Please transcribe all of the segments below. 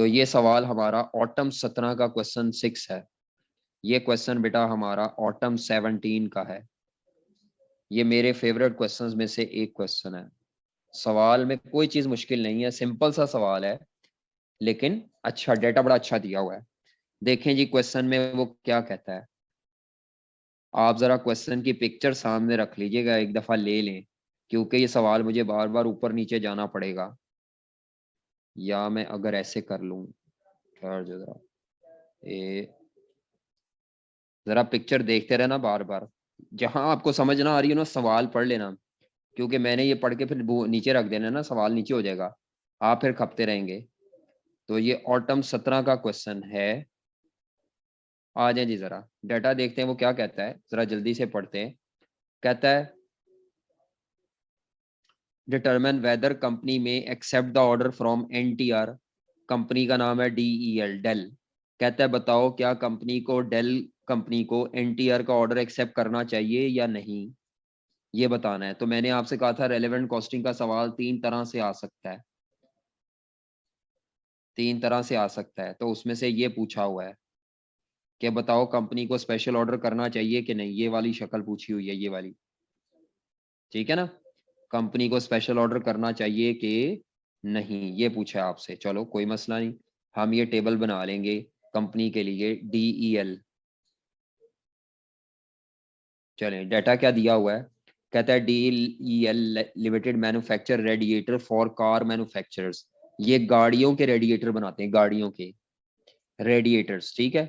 तो ये सवाल हमारा ऑटम 17 का क्वेश्चन 6 है। ये क्वेश्चन बेटा हमारा ऑटम 17 का है। ये मेरे फेवरेट क्वेश्चंस में से एक क्वेश्चन है। सवाल में कोई चीज मुश्किल नहीं है, सिंपल सा सवाल है, लेकिन अच्छा डेटा बड़ा अच्छा दिया हुआ है। देखें जी क्वेश्चन में वो क्या कहता है। आप जरा क्वेश्चन की पिक्चर सामने रख लीजिएगा, एक दफा ले लें, क्योंकि ये सवाल मुझे बार बार ऊपर नीचे जाना पड़ेगा। या मैं अगर ऐसे कर लूं, ठहर जो जरा, ये जरा पिक्चर देखते रहना बार बार। जहां आपको समझ ना आ रही हो ना, सवाल पढ़ लेना, क्योंकि मैंने ये पढ़ के फिर नीचे रख देना ना, सवाल नीचे हो जाएगा, आप फिर खपते रहेंगे। तो ये ऑटम 17 का क्वेश्चन है। आ जाए जी, जरा डाटा देखते हैं वो क्या कहता है, जरा जल्दी से पढ़ते हैं। कहता है डिटरमिन वेदर कंपनी में accept the order from NTR. कंपनी का नाम है डीईएल, डेल। कहता है बताओ क्या कंपनी को, डेल कंपनी को एनटीआर का ऑर्डर एक्सेप्ट करना चाहिए या नहीं, ये बताना है। तो मैंने आपसे कहा था रेलेवेंट कॉस्टिंग का सवाल तीन तरह से आ सकता है, तीन तरह से आ सकता है। तो उसमें से ये पूछा हुआ है कि बताओ कंपनी को स्पेशल ऑर्डर करना चाहिए कि नहीं। ये वाली शक्ल पूछी हुई है, ये वाली, ठीक है ना। कंपनी को स्पेशल ऑर्डर करना चाहिए कि नहीं, ये पूछा है आपसे। चलो कोई मसला नहीं, हम ये टेबल बना लेंगे कंपनी के लिए। डीईएल, चलें डाटा क्या दिया हुआ है। कहता है DEL limited manufacture radiator for car manufacturers. ये गाड़ियों के रेडिएटर बनाते हैं, गाड़ियों के रेडिएटर्स, ठीक है।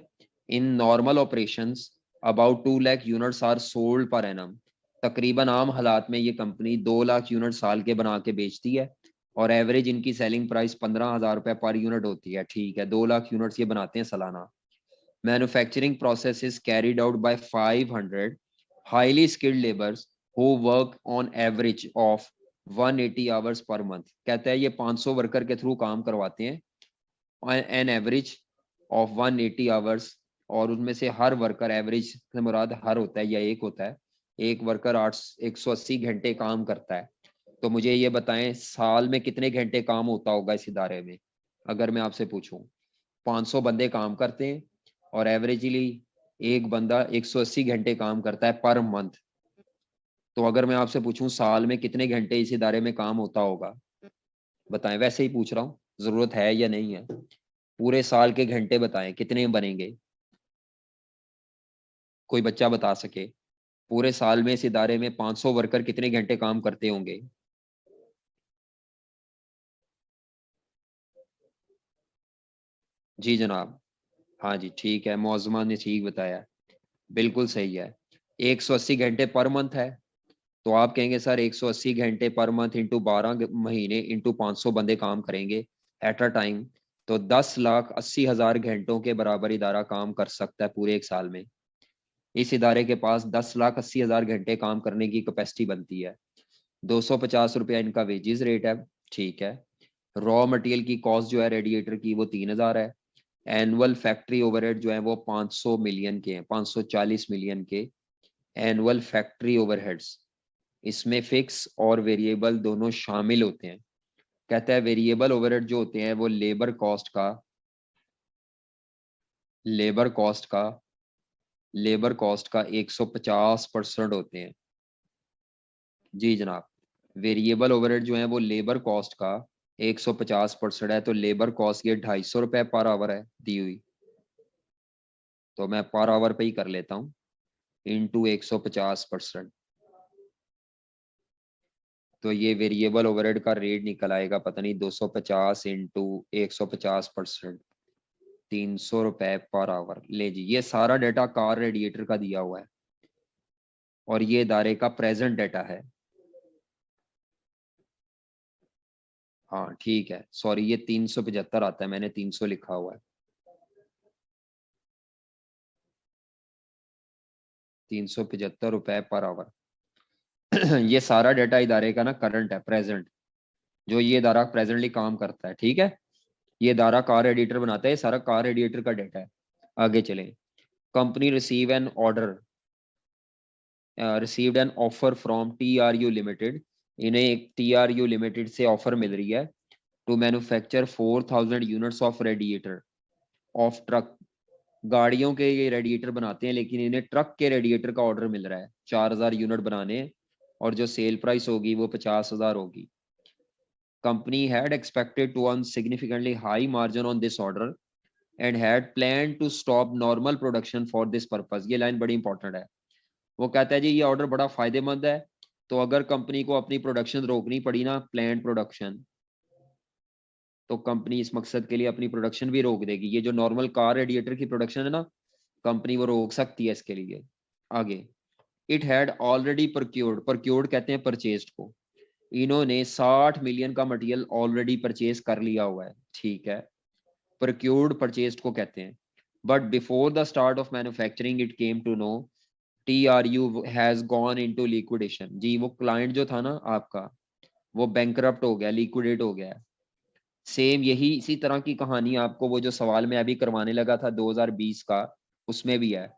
In normal operations about 2 lakh units are sold per annum. तकरीबन आम हालात में ये कंपनी 2 लाख यूनिट साल के बना के बेचती है, और एवरेज इनकी सेलिंग प्राइस 15,000 रुपए पर यूनिट होती है, ठीक है। 2 लाख यूनिट्स ये बनाते हैं सालाना। Manufacturing process is carried out by 500 highly skilled labours who work on average of 180 hours per month. कहता है ये 500 वर्कर के थ्रू काम करवाते हैं, एन एवरेज ऑफ 180 आवर्स। और उनमें से हर वर्कर, एवरेज से मुराद हर होता है या एक होता है, एक वर्कर 180 घंटे काम करता है। तो मुझे ये बताएं साल में कितने घंटे काम होता होगा इस इदारे में। अगर मैं आपसे पूछूं, 500 बंदे काम करते हैं और एवरेजली एक बंदा 180 घंटे काम करता है पर मंथ। तो अगर मैं आपसे पूछूं साल में कितने घंटे इस इदारे में काम होता होगा, बताएं। वैसे ही पूछ रहा हूँ, जरूरत है या नहीं है। पूरे साल के घंटे बताएं कितने बनेंगे, कोई बच्चा बता सके। पूरे साल में इस इदारे में 500 वर्कर कितने घंटे काम करते होंगे। जी जनाब, हाँ जी ठीक है, मौजमा ने ठीक बताया, बिल्कुल सही है। 180 घंटे पर मंथ है। तो आप कहेंगे सर 180 घंटे पर मंथ इंटू 12 महीने इंटू 500 बंदे काम करेंगे एट अ टाइम, तो 10,80,000 घंटों के बराबर इदारा काम कर सकता है पूरे एक साल में। इस इदारे के पास 10,80,000 घंटे काम करने की कैपेसिटी बनती है। 250 रुपया इनका वेजेस रेट है, ठीक है। रॉ मटेरियल की कॉस्ट जो है रेडिएटर की वो 3,000 है। एनुअल फैक्ट्री ओवरहेड जो है वो 500 मिलियन के हैं, 540 मिलियन के एनुअल फैक्ट्री ओवरहेड्स। इसमें फिक्स और वेरिएबल दोनों शामिल होते हैं। कहता है वेरिएबल ओवरहेड जो होते हैं वो लेबर कॉस्ट का लेबर कॉस्ट का 150% होते हैं। जी जनाब, वेरिएबल ओवरहेड जो है वो लेबर कॉस्ट का 150% है। तो लेबर कॉस्ट ये 250 रुपये पर आवर है दी हुई, तो मैं पर आवर पे ही कर लेता हूँ, इंटू 150%। तो ये वेरिएबल ओवरहेड का रेट निकल आएगा, पता नहीं 250 इंटू 150%, 300 रुपए पर आवर। ले जी, ये सारा डाटा कार रेडिएटर का दिया हुआ है, और ये इदारे का प्रेजेंट डाटा है। हाँ ठीक है, सॉरी ये 375 आता है, मैंने 300 लिखा हुआ है। 375 रुपए पर आवर। ये सारा डाटा इदारे का ना करंट है, प्रेजेंट, जो ये इदारा प्रेजेंटली काम करता है, ठीक है। ये इदारा कार एडिटर बनाता है, ये सारा कार एडिटर का डाटा है। आगे चलें। Company received an offer from TRU limited. इन्हें एक टीआरयू लिमिटेड से ऑफर मिल रही है to manufacture 4000 units of radiator of truck. गाड़ियों के ये रेडिएटर बनाते हैं, लेकिन इन्हें ट्रक के रेडिएटर का ऑर्डर मिल रहा है 4000 यूनिट बनाने, और जो सेल प्राइस होगी वो 50,000 होगी। Company had expected to earn significantly high margin on this order and had plan to stop normal production for this purpose. ये लाइन बड़ी इंपॉर्टेंट है। वो कहता है जी ये ऑर्डर बड़ा फायदेमंद है, तो अगर कंपनी को अपनी प्रोडक्शन रोकनी पड़ी ना, प्लान प्रोडक्शन, तो कंपनी इस मकसद के लिए अपनी प्रोडक्शन भी रोक देगी। ये जो नॉर्मल कार रेडिएटर की प्रोडक्शन है ना, कंपनी वो रोक सकती है इसके लिए। आगे, it had already procured, procured कहते हैं परचेस्ड को, इन्होंने 60 मिलियन का मटेरियल ऑलरेडी परचेज कर लिया हुआ है, ठीक है, प्रोक्योर्ड परचेस्ड को कहते हैं। But before the start of manufacturing it came to know TRU has gone into liquidation. जी वो क्लाइंट जो था ना आपका, वो बैंकरप्ट हो गया, लिक्विडेट हो गया। सेम यही इसी तरह की कहानी आपको वो जो सवाल मैं अभी करवाने लगा था 2020 का, उसमें भी है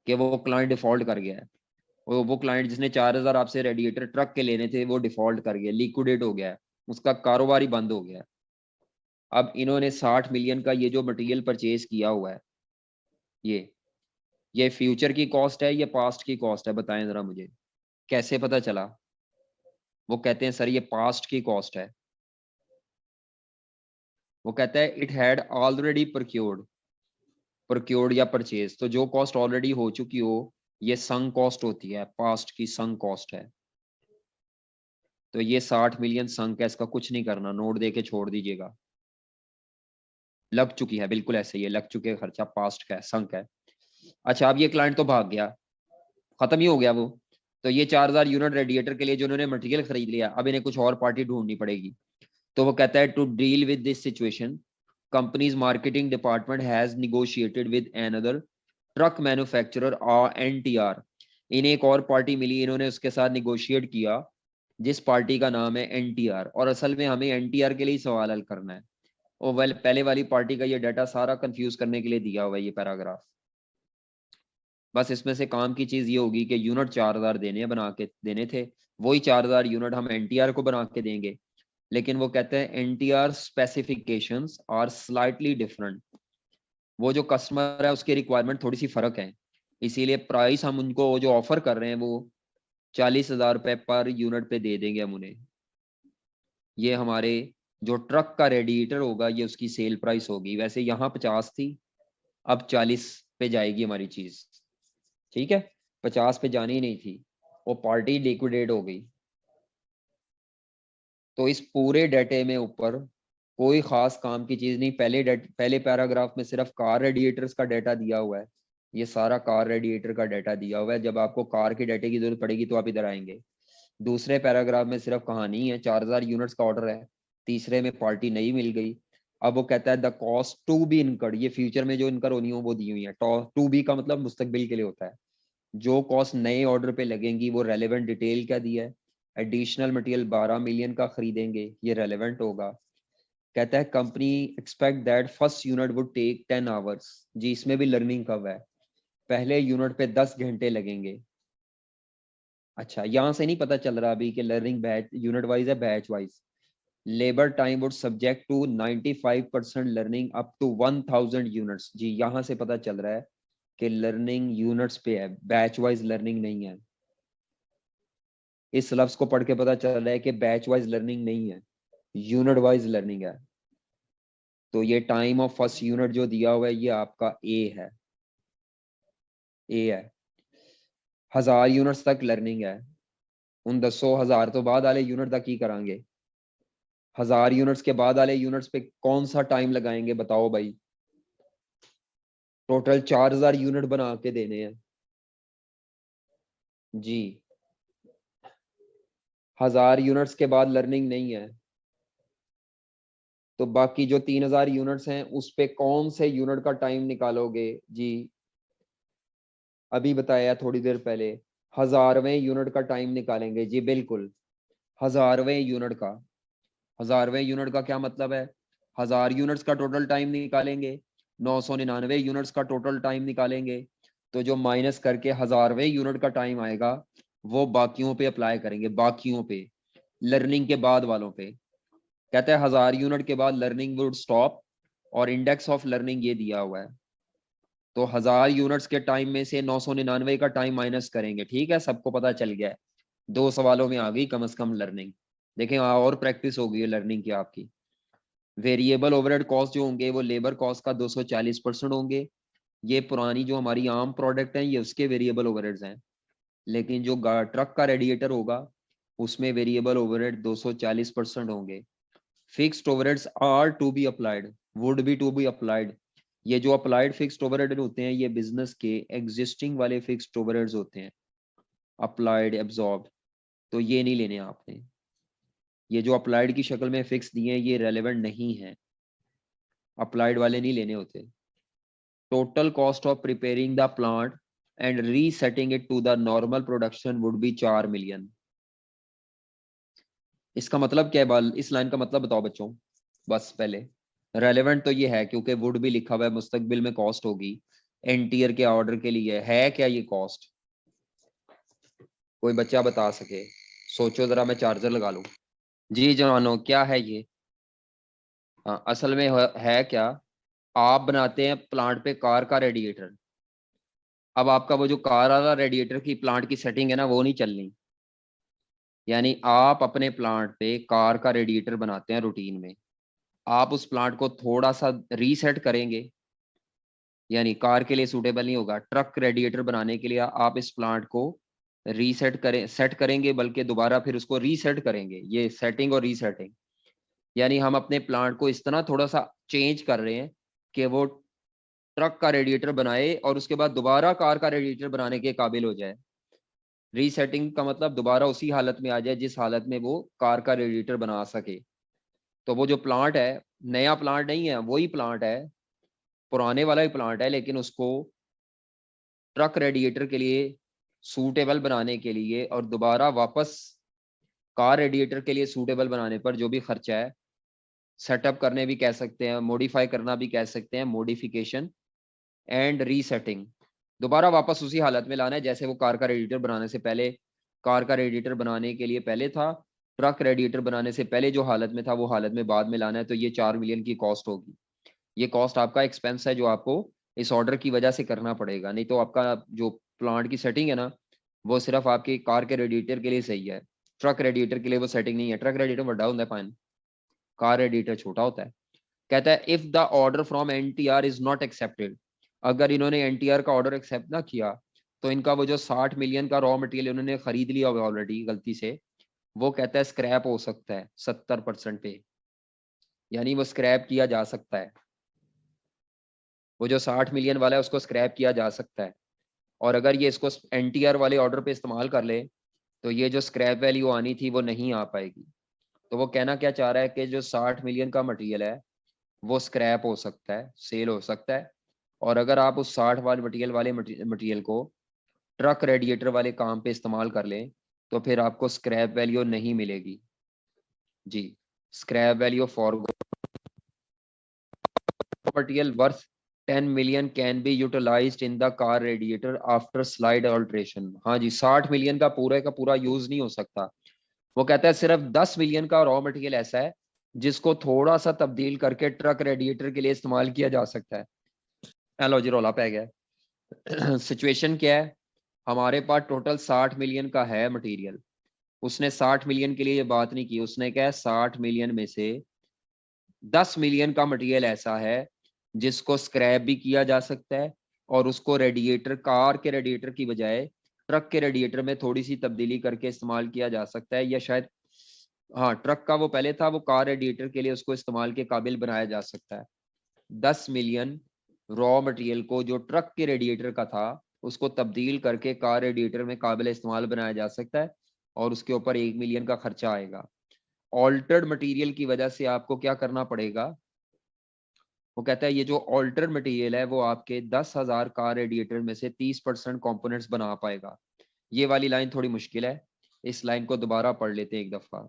कि वो क्लाइंट डिफॉल्ट कर गया है। वो क्लाइंट जिसने 4000 आपसे रेडिएटर ट्रक के लेने थे, वो डिफॉल्ट कर गया, लिक्विडेट हो गया है, उसका कारोबार ही बंद हो गया। अब इन्होंने 60 मिलियन का ये जो मटेरियल परचेज किया हुआ है, ये फ्यूचर की कॉस्ट है, ये पास्ट की कॉस्ट है, बताएं जरा मुझे कैसे पता चला। वो कहते हैं सर ये पास्ट की कॉस्ट है। वो कहता है इट हैड ऑलरेडी प्रोक्योर्ड या परचेज, तो जो कॉस्ट ऑलरेडी हो चुकी हो, ये संक कॉस्ट होती है, पास्ट की संक कॉस्ट है। तो ये 60 मिलियन संक है, इसका कुछ नहीं करना, नोट दे के छोड़ दीजिएगा। लग चुकी है, बिल्कुल ऐसे ही है, लग चुके खर्चा, पास्ट का है, संक है। अच्छा, अब ये क्लाइंट तो भाग गया, खत्म ही हो गया वो। तो ये 4000 यूनिट रेडिएटर के लिए जो उन्होंने मटेरियल खरीद लिया, अब इन्हें कुछ और पार्टी ढूंढनी पड़ेगी। तो वो कहता है to deal with this situation company's marketing department has negotiated with another truck manufacturer और NTR। इन्हें एक और पार्टी मिली, इन्होंने उसके साथ निगोशिएट किया, जिस पार्टी का नाम है NTR। और असल में हमें NTR के लिए ही सवाल हल करना है। और वेल पहले वाली पार्टी का ये डाटा सारा कंफ्यूज करने के लिए दिया हुआ है ये पैराग्राफ। बस इसमें से काम की चीज ये होगी कि यूनिट 4000 देने बना के देने थे, वही 4000 यूनिट हम NTR को बना के देंगे। लेकिन वो कहते हैं NTR specifications are slightly different. वो जो कस्टमर है उसके रिक्वायरमेंट थोड़ी सी फर्क है, इसीलिए प्राइस हम उनको जो ऑफर कर रहे हैं वो 40,000 रुपए पर यूनिट पे दे देंगे हम उन्हें। ये हमारे जो ट्रक का रेडिएटर होगा ये उसकी सेल प्राइस होगी। वैसे यहाँ 50 थी, अब 40 पे जाएगी हमारी चीज, ठीक है, 50 पे जानी ही नहीं थी, वो पार्टी लिक्विडेट हो गई। तो इस पूरे डाटे में ऊपर कोई खास काम की चीज नहीं। पहले पैराग्राफ में सिर्फ कार रेडिएटर्स का डाटा दिया हुआ है, ये सारा कार रेडिएटर का डाटा दिया हुआ है। जब आपको कार के डाटे की जरूरत पड़ेगी तो आप इधर आएंगे। दूसरे पैराग्राफ में सिर्फ कहानी है, 4000 यूनिट्स का ऑर्डर है। तीसरे में पार्टी नहीं मिल गई। अब वो कहता है the cost to be incurred, ये फ्यूचर में जो इनकर होनी हो वो दी हुई है। टू बी का मतलब मुस्तकबिल के लिए होता है। जो कॉस्ट नए ऑर्डर पे लगेंगी वो रेलेवेंट डिटेल क्या दी है, एडिशनल मटेरियल 12 मिलियन का खरीदेंगे, ये रेलेवेंट होगा। कहता है company expect that first unit would take 10 hours. जी इसमें भी लर्निंग कब है, पहले यूनिट पे 10 घंटे लगेंगे। अच्छा, यहाँ से नहीं पता चल रहा अभी कि लर्निंग बैच यूनिट वाइज है batch wise. Labour time would subject to 95% learning up to 1000 units. जी यहाँ से पता चल रहा है कि लर्निंग यूनिट्स पे है, बैच वाइज लर्निंग नहीं है। इस लफ्ज को पढ़ के पता चल रहा है कि बैच वाइज लर्निंग नहीं है, यूनिट वाइज लर्निंग है। तो ये टाइम ऑफ फर्स्ट यूनिट जो दिया हुआ है ये आपका ए है। 1000 यूनिट्स तक लर्निंग है, उन 10,000 तो बाद वाले यूनिट तक ही करांगे। 1000 यूनिट्स के बाद वाले यूनिट्स पे कौन सा टाइम लगाएंगे बताओ भाई। टोटल 4000 यूनिट बना के देने हैं जी। 1000 यूनिट्स के बाद लर्निंग नहीं है, तो बाकी जो 3000 यूनिट्स हैं उस पे कौन से यूनिट का टाइम निकालोगे जी। अभी बताया थोड़ी देर पहले, 1000वें यूनिट का टाइम निकालेंगे जी, बिल्कुल 1000वें यूनिट का। 1000वें यूनिट का क्या मतलब है, 1000 यूनिट्स का टोटल टाइम निकालेंगे, 999 यूनिट्स का टोटल टाइम निकालेंगे, तो जो माइनस करके 1000वें यूनिट का टाइम आएगा वो बाकियों पे अप्लाई करेंगे, बाकियों पे, लर्निंग के बाद वालों पे। कहता है 1000 यूनिट के बाद लर्निंग वुड स्टॉप, और इंडेक्स ऑफ लर्निंग ये दिया हुआ है। तो 1000 यूनिट्स के टाइम में से 999 का टाइम माइनस करेंगे। ठीक है, सबको पता चल गया है, 2 सवालों में आ गई कम से कम लर्निंग। देखें और प्रैक्टिस हो गई है लर्निंग की आपकी। वेरिएबल ओवरहेड कॉस्ट जो होंगे वो लेबर कॉस्ट का 240% होंगे। ये पुरानी जो हमारी आम प्रोडक्ट है ये उसके वेरिएबल ओवरहेड्स हैं। लेकिन जो ट्रक का रेडिएटर होगा उसमें वेरिएबल ओवरहेड 240% होंगे। Fixed overheads are to be applied, would be to be applied. ये जो अप्लाइड फिक्स्ड ओवरहेड होते हैं ये बिजनेस के एग्जिस्टिंग वाले फिक्स्ड ओवरहेड्स होते हैं, अप्लाइड एब्जॉर्ब। तो ये नहीं लेने आपने, ये जो अप्लाइड की शक्ल में फिक्स दिए हैं ये रेलेवेंट नहीं है, अप्लाइड वाले नहीं लेने होते। Total cost of preparing the plant and resetting it to the normal production would be 4 million. इसका मतलब क्या है बाल, इस लाइन का मतलब बताओ बच्चों। बस पहले रेलेवेंट तो ये है क्योंकि वुड भी लिखा हुआ है, मुस्तकबिल में कॉस्ट होगी। एनटीआर के ऑर्डर के लिए है क्या ये कॉस्ट? कोई बच्चा बता सके? सोचो जरा, मैं चार्जर लगा लूं। जी जवानों, क्या है ये? हाँ, असल में है क्या, आप बनाते हैं प्लांट पे कार का रेडिएटर। अब आपका वो जो कार वाला रेडिएटर की प्लांट की सेटिंग है ना वो नहीं चलनी। यानी आप अपने प्लांट पे कार का रेडिएटर बनाते हैं रूटीन में, आप उस प्लांट को थोड़ा सा रीसेट करेंगे, यानी कार के लिए सूटेबल नहीं होगा। ट्रक रेडिएटर बनाने के लिए आप इस प्लांट को रीसेट करें, सेट करेंगे, बल्कि दोबारा फिर उसको रीसेट करेंगे। ये सेटिंग और रीसेटिंग, यानी हम अपने प्लांट को इस तरह थोड़ा सा चेंज कर रहे हैं कि वो ट्रक का रेडिएटर बनाए और उसके बाद दोबारा कार का रेडिएटर बनाने के काबिल हो जाए। रीसेटिंग का मतलब दोबारा उसी हालत में आ जाए जिस हालत में वो कार का रेडिएटर बना सके। तो वो जो प्लांट है, नया प्लांट नहीं है, वही प्लांट है, पुराने वाला ही प्लांट है, लेकिन उसको ट्रक रेडिएटर के लिए सूटेबल बनाने के लिए और दोबारा वापस कार रेडिएटर के लिए सूटेबल बनाने पर जो भी खर्चा है, सेटअप करने भी कह सकते हैं, मॉडिफाई करना भी कह सकते हैं, मॉडिफिकेशन एंड रीसेटिंग, दोबारा वापस उसी हालत में लाना है जैसे वो कार का रेडिएटर बनाने से पहले, कार का रेडिएटर बनाने के लिए पहले था, ट्रक रेडिएटर बनाने से पहले जो हालत में था वो हालत में बाद में लाना है। तो ये 4 मिलियन की कॉस्ट होगी। ये कॉस्ट आपका एक्सपेंस है जो आपको इस ऑर्डर की वजह से करना पड़ेगा, नहीं तो आपका जो प्लांट की सेटिंग है ना वो सिर्फ आपकी कार के रेडिएटर के लिए सही है, ट्रक रेडिएटर के लिए वो सेटिंग नहीं है। ट्रक रेडिएटर बड़ा होता है पान, कार रेडिएटर छोटा होता है। कहता है if the order from NTR is not accepted, अगर इन्होंने एनटीआर का ऑर्डर एक्सेप्ट ना किया तो इनका वो जो 60 मिलियन का रॉ मटेरियल उन्होंने खरीद लिया हुआ ऑलरेडी गलती से, वो कहता है स्क्रैप हो सकता है 70% पे, यानी वो स्क्रैप किया जा सकता है। वो जो 60 मिलियन वाला है उसको स्क्रैप किया जा सकता है, और अगर ये इसको एनटीआर वाले ऑर्डर पे इस्तेमाल कर ले तो ये जो स्क्रैप वैल्यू आनी थी वो नहीं आ पाएगी। तो वो कहना क्या चाह रहा है कि जो 60 मिलियन का मटेरियल है वो स्क्रैप हो सकता है, सेल हो सकता है, और अगर आप उस 60 वाले मटेरियल को ट्रक रेडिएटर वाले काम पे इस्तेमाल कर लें तो फिर आपको स्क्रैप वैल्यू नहीं मिलेगी। जी, scrap value for material worth 10 million can be utilised in the car radiator after slide alteration. हाँ जी, 60 मिलियन का पूरा यूज नहीं हो सकता। वो कहता है सिर्फ 10 मिलियन का रॉ मटेरियल ऐसा है जिसको थोड़ा सा तब्दील करके ट्रक रेडिएटर के लिए इस्तेमाल किया जा सकता है। हेलो जी, रौला पै गया। सिचुएशन क्या है, हमारे पास टोटल 60 मिलियन का है मटेरियल। उसने 60 मिलियन के लिए ये बात नहीं की, उसने क्या है 60 मिलियन में से 10 मिलियन का मटेरियल ऐसा है जिसको स्क्रैप भी किया जा सकता है, और उसको रेडिएटर, कार के रेडिएटर की बजाय ट्रक के रेडिएटर में थोड़ी सी तब्दीली करके इस्तेमाल किया जा सकता है, या शायद हाँ ट्रक का वो पहले था, वो कार रेडिएटर के लिए उसको इस्तेमाल के काबिल बनाया जा सकता है। 10 मिलियन रॉ मटेरियल को जो ट्रक के रेडिएटर का था उसको तब्दील करके कार रेडिएटर में काबिल इस्तेमाल बनाया जा सकता है, और उसके ऊपर 1 मिलियन का खर्चा आएगा। ऑल्टर्ड मटेरियल की वजह से आपको क्या करना पड़ेगा, वो कहता है ये जो ऑल्टर्ड मटेरियल है वो आपके 10,000 कार रेडिएटर में से 30% कंपोनेंट्स बना पाएगा। ये वाली लाइन थोड़ी मुश्किल है, इस लाइन को दोबारा पढ़ लेते हैं एक दफा।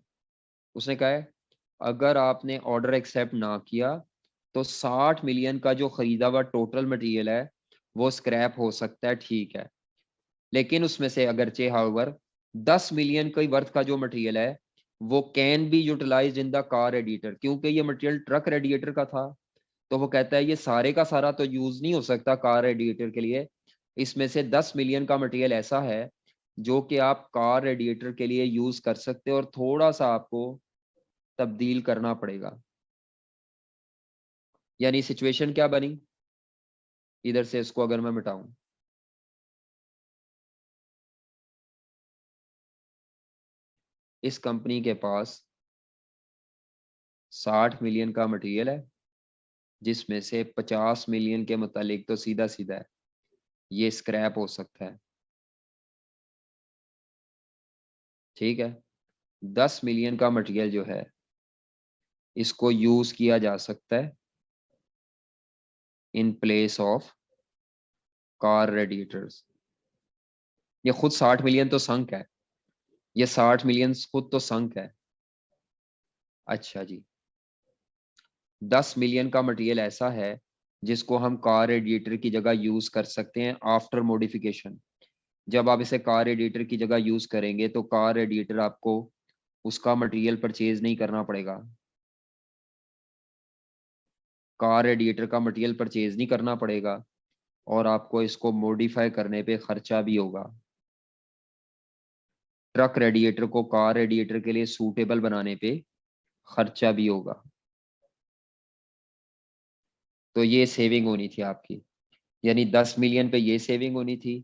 उसने कहा है अगर आपने ऑर्डर एक्सेप्ट ना किया तो 60 मिलियन का जो खरीदा हुआ टोटल मटेरियल है वो स्क्रैप हो सकता है, ठीक है, लेकिन उसमें से अगरचे हाउवर 10 मिलियन की वर्थ का जो मटेरियल है वो can be utilised in the car radiator, क्योंकि ये मटेरियल ट्रक रेडिएटर का था, तो वो कहता है ये सारे का सारा तो यूज नहीं हो सकता कार रेडिएटर के लिए, इसमें से 10 मिलियन का मटेरियल ऐसा है जो कि आप कार रेडिएटर के लिए यूज कर सकते हो और थोड़ा सा आपको तब्दील करना पड़ेगा। यानी सिचुएशन क्या बनी, इधर से इसको अगर मैं मिटाऊं, इस कंपनी के पास 60 मिलियन का मटेरियल है, जिसमें से 50 मिलियन के मुतालिक तो सीधा सीधा है ये स्क्रैप हो सकता है, ठीक है। 10 मिलियन का मटेरियल जो है इसको यूज किया जा सकता है in place of car radiators. ये खुद 60 मिलियन तो संक है, ये 60 मिलियन खुद तो संक है। अच्छा जी, 10 मिलियन का मटेरियल ऐसा है जिसको हम कार रेडिएटर की जगह यूज कर सकते हैं आफ्टर मॉडिफिकेशन। जब आप इसे कार रेडिएटर की जगह यूज करेंगे तो कार रेडिएटर आपको उसका मटेरियल परचेज नहीं करना पड़ेगा, कार रेडिएटर का मटेरियल परचेज नहीं करना पड़ेगा और आपको इसको मॉडिफाई करने पे खर्चा भी होगा। ट्रक रेडिएटर को कार रेडिएटर के लिए सूटेबल बनाने पे खर्चा भी होगा। तो ये सेविंग होनी थी आपकी, यानी 10 मिलियन पे ये सेविंग होनी थी,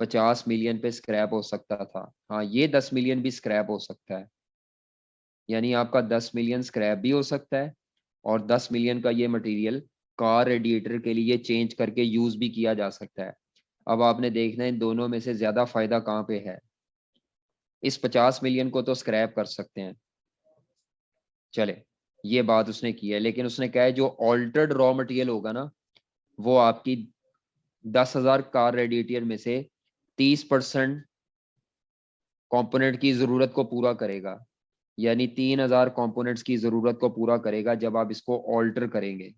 50 मिलियन पे स्क्रैप हो सकता था। हाँ, ये 10 मिलियन भी स्क्रैप हो सकता है, यानी आपका 10 मिलियन स्क्रैप भी हो सकता है और 10 मिलियन का ये मटेरियल कार रेडिएटर के लिए चेंज करके यूज भी किया जा सकता है। अब आपने देखना है इन दोनों में से ज्यादा फायदा कहाँ पे है। इस 50 मिलियन को तो स्क्रैप कर सकते हैं, चले, ये बात उसने की है, लेकिन उसने कहा है जो ऑल्टर्ड रॉ मटेरियल होगा ना, वो आपकी 10,000 कार रेडिएटर में से 30% कंपोनेंट की जरूरत को पूरा करेगा, यानी 3,000 कंपोनेंट्स की जरूरत को पूरा करेगा जब आप इसको ऑल्टर करेंगे,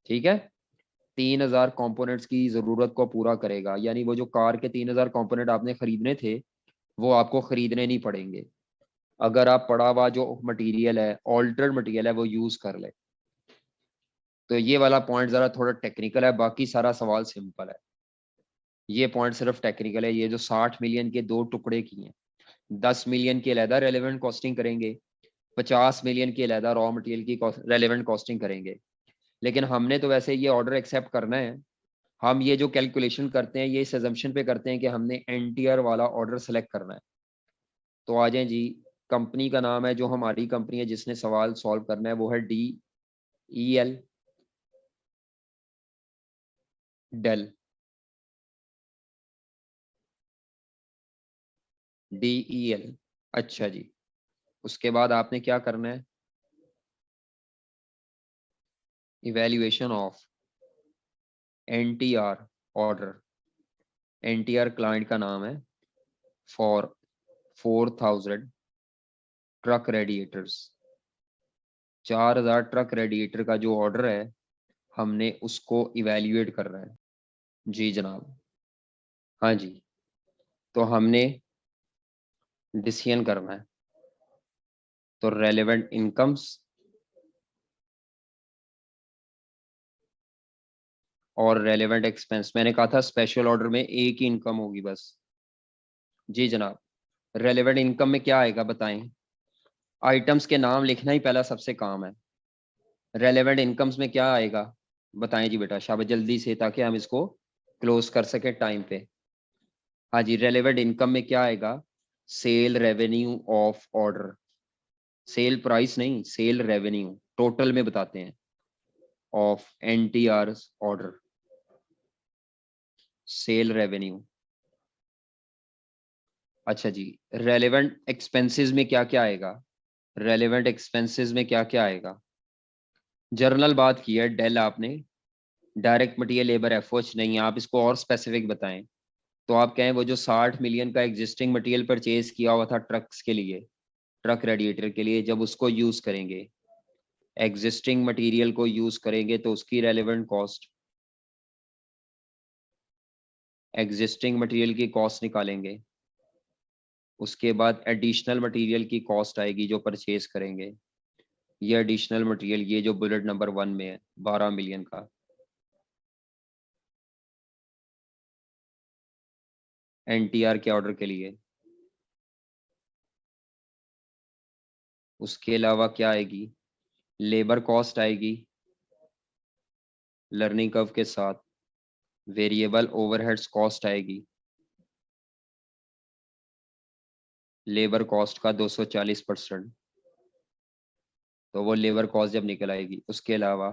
ठीक है। 3,000 कंपोनेंट्स की जरूरत को पूरा करेगा, यानी वो जो कार के 3,000 कंपोनेंट आपने खरीदने थे वो आपको खरीदने नहीं पड़ेंगे अगर आप पड़ा हुआ जो मटेरियल है, ऑल्टर्ड मटेरियल है, वो यूज कर ले। तो ये वाला पॉइंट जरा थोड़ा टेक्निकल है, बाकी सारा सवाल सिंपल है। ये पॉइंट सिर्फ टेक्निकल है, ये जो 60 मिलियन के दो टुकड़े किए हैं, 10 मिलियन की अलहदा रेलेवेंट कॉस्टिंग करेंगे, 50 मिलियन की अलहदा रॉ मटेरियल की रेलेवेंट कॉस्टिंग करेंगे। लेकिन हमने तो वैसे ये ऑर्डर एक्सेप्ट करना है, हम ये जो कैलकुलेशन करते हैं ये इस एजम्पशन पे करते हैं कि हमने एनटीआर वाला ऑर्डर सेलेक्ट करना है। तो आ जाए जी, कंपनी का नाम है जो हमारी कंपनी है जिसने सवाल सॉल्व करना है, वो है DEL, डेल, DEL। अच्छा जी, उसके बाद आपने क्या करना है, evaluation of NTR order. NTR client का नाम है for 4,000 truck radiators. 4,000 truck radiator का जो ऑर्डर है हमने उसको इवेल्युएट कर रहा है। जी जनाब, हाँ जी, तो हमने डिसीजन करना है, तो रेलेवेंट इनकम्स और रेलेवेंट एक्सपेंस, मैंने कहा था स्पेशल ऑर्डर में एक ही इनकम होगी बस। जी जनाब, रेलेवेंट इनकम में क्या आएगा बताएं, आइटम्स के नाम लिखना ही पहला सबसे काम है। रेलेवेंट इनकम्स में क्या आएगा बताएं जी बेटा, शाबाश जल्दी से, ताकि हम इसको क्लोज कर सके टाइम पे। हाँ जी, रेलेवेंट इनकम में क्या आएगा, sale revenue of order, sale price नहीं, सेल रेवेन्यू टोटल में बताते हैं of NTR order, sale revenue. अच्छा जी, रेलेवेंट एक्सपेंसेस में क्या क्या आएगा, रेलेवेंट एक्सपेंसेस में क्या क्या आएगा, जर्नल बात की है डेल आपने, डायरेक्ट मटेरियल लेबर एफओएच नहीं, आप इसको और स्पेसिफिक बताएं। तो आप कहें वो जो 60 मिलियन का एग्जिस्टिंग मटेरियल परचेज किया हुआ था ट्रक्स के लिए, ट्रक रेडिएटर के लिए, जब उसको यूज करेंगे, एग्जिस्टिंग मटेरियल को यूज करेंगे तो उसकी रेलेवेंट कॉस्ट, एग्जिस्टिंग मटेरियल की कॉस्ट निकालेंगे, उसके बाद एडिशनल मटेरियल की कॉस्ट आएगी जो परचेज करेंगे। ये एडिशनल मटेरियल ये जो बुलेट नंबर 1 में है 12 मिलियन का। एनटीआर के ऑर्डर के लिए। उसके अलावा क्या आएगी, लेबर कॉस्ट आएगी लर्निंग कर्व के साथ, वेरिएबल ओवरहेड्स कॉस्ट आएगी लेबर कॉस्ट का 240%, तो वो लेबर कॉस्ट जब निकल आएगी। उसके अलावा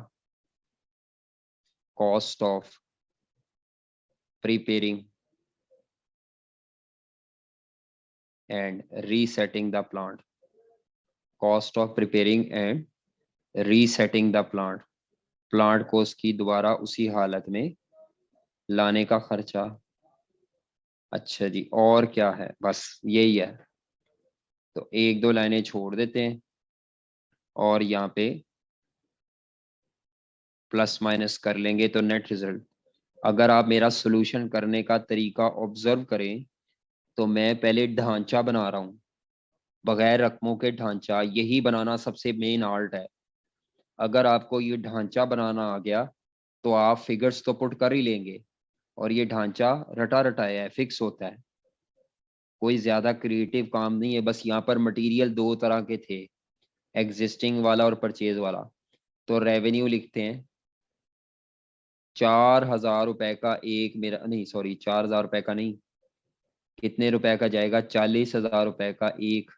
cost of preparing and resetting the plant, cost of preparing and resetting the plant, plant को उसकी दोबारा उसी हालत में लाने का खर्चा। अच्छा जी, और क्या है, बस यही है। तो एक दो लाइनें छोड़ देते हैं और यहाँ पे प्लस माइनस कर लेंगे तो नेट रिजल्ट। अगर आप मेरा सोल्यूशन करने का तरीका ऑब्जर्व करें तो मैं पहले ढांचा बना रहा हूँ बगैर रकमों के, ढांचा यही बनाना सबसे मेन आर्ट है। अगर आपको ये ढांचा बनाना आ गया तो आप फिगर्स तो पुट कर ही लेंगे, और ये ढांचा रटा रटाया है, फिक्स होता है, कोई ज्यादा क्रिएटिव काम नहीं है। बस यहाँ पर मटेरियल दो तरह के थे, एग्जिस्टिंग वाला और परचेज वाला। तो रेवेन्यू लिखते हैं 4,000 रुपए का एक मेरा, नहीं सॉरी 4,000 रुपए का नहीं, कितने रुपए का जाएगा, 40,000 रुपए का एक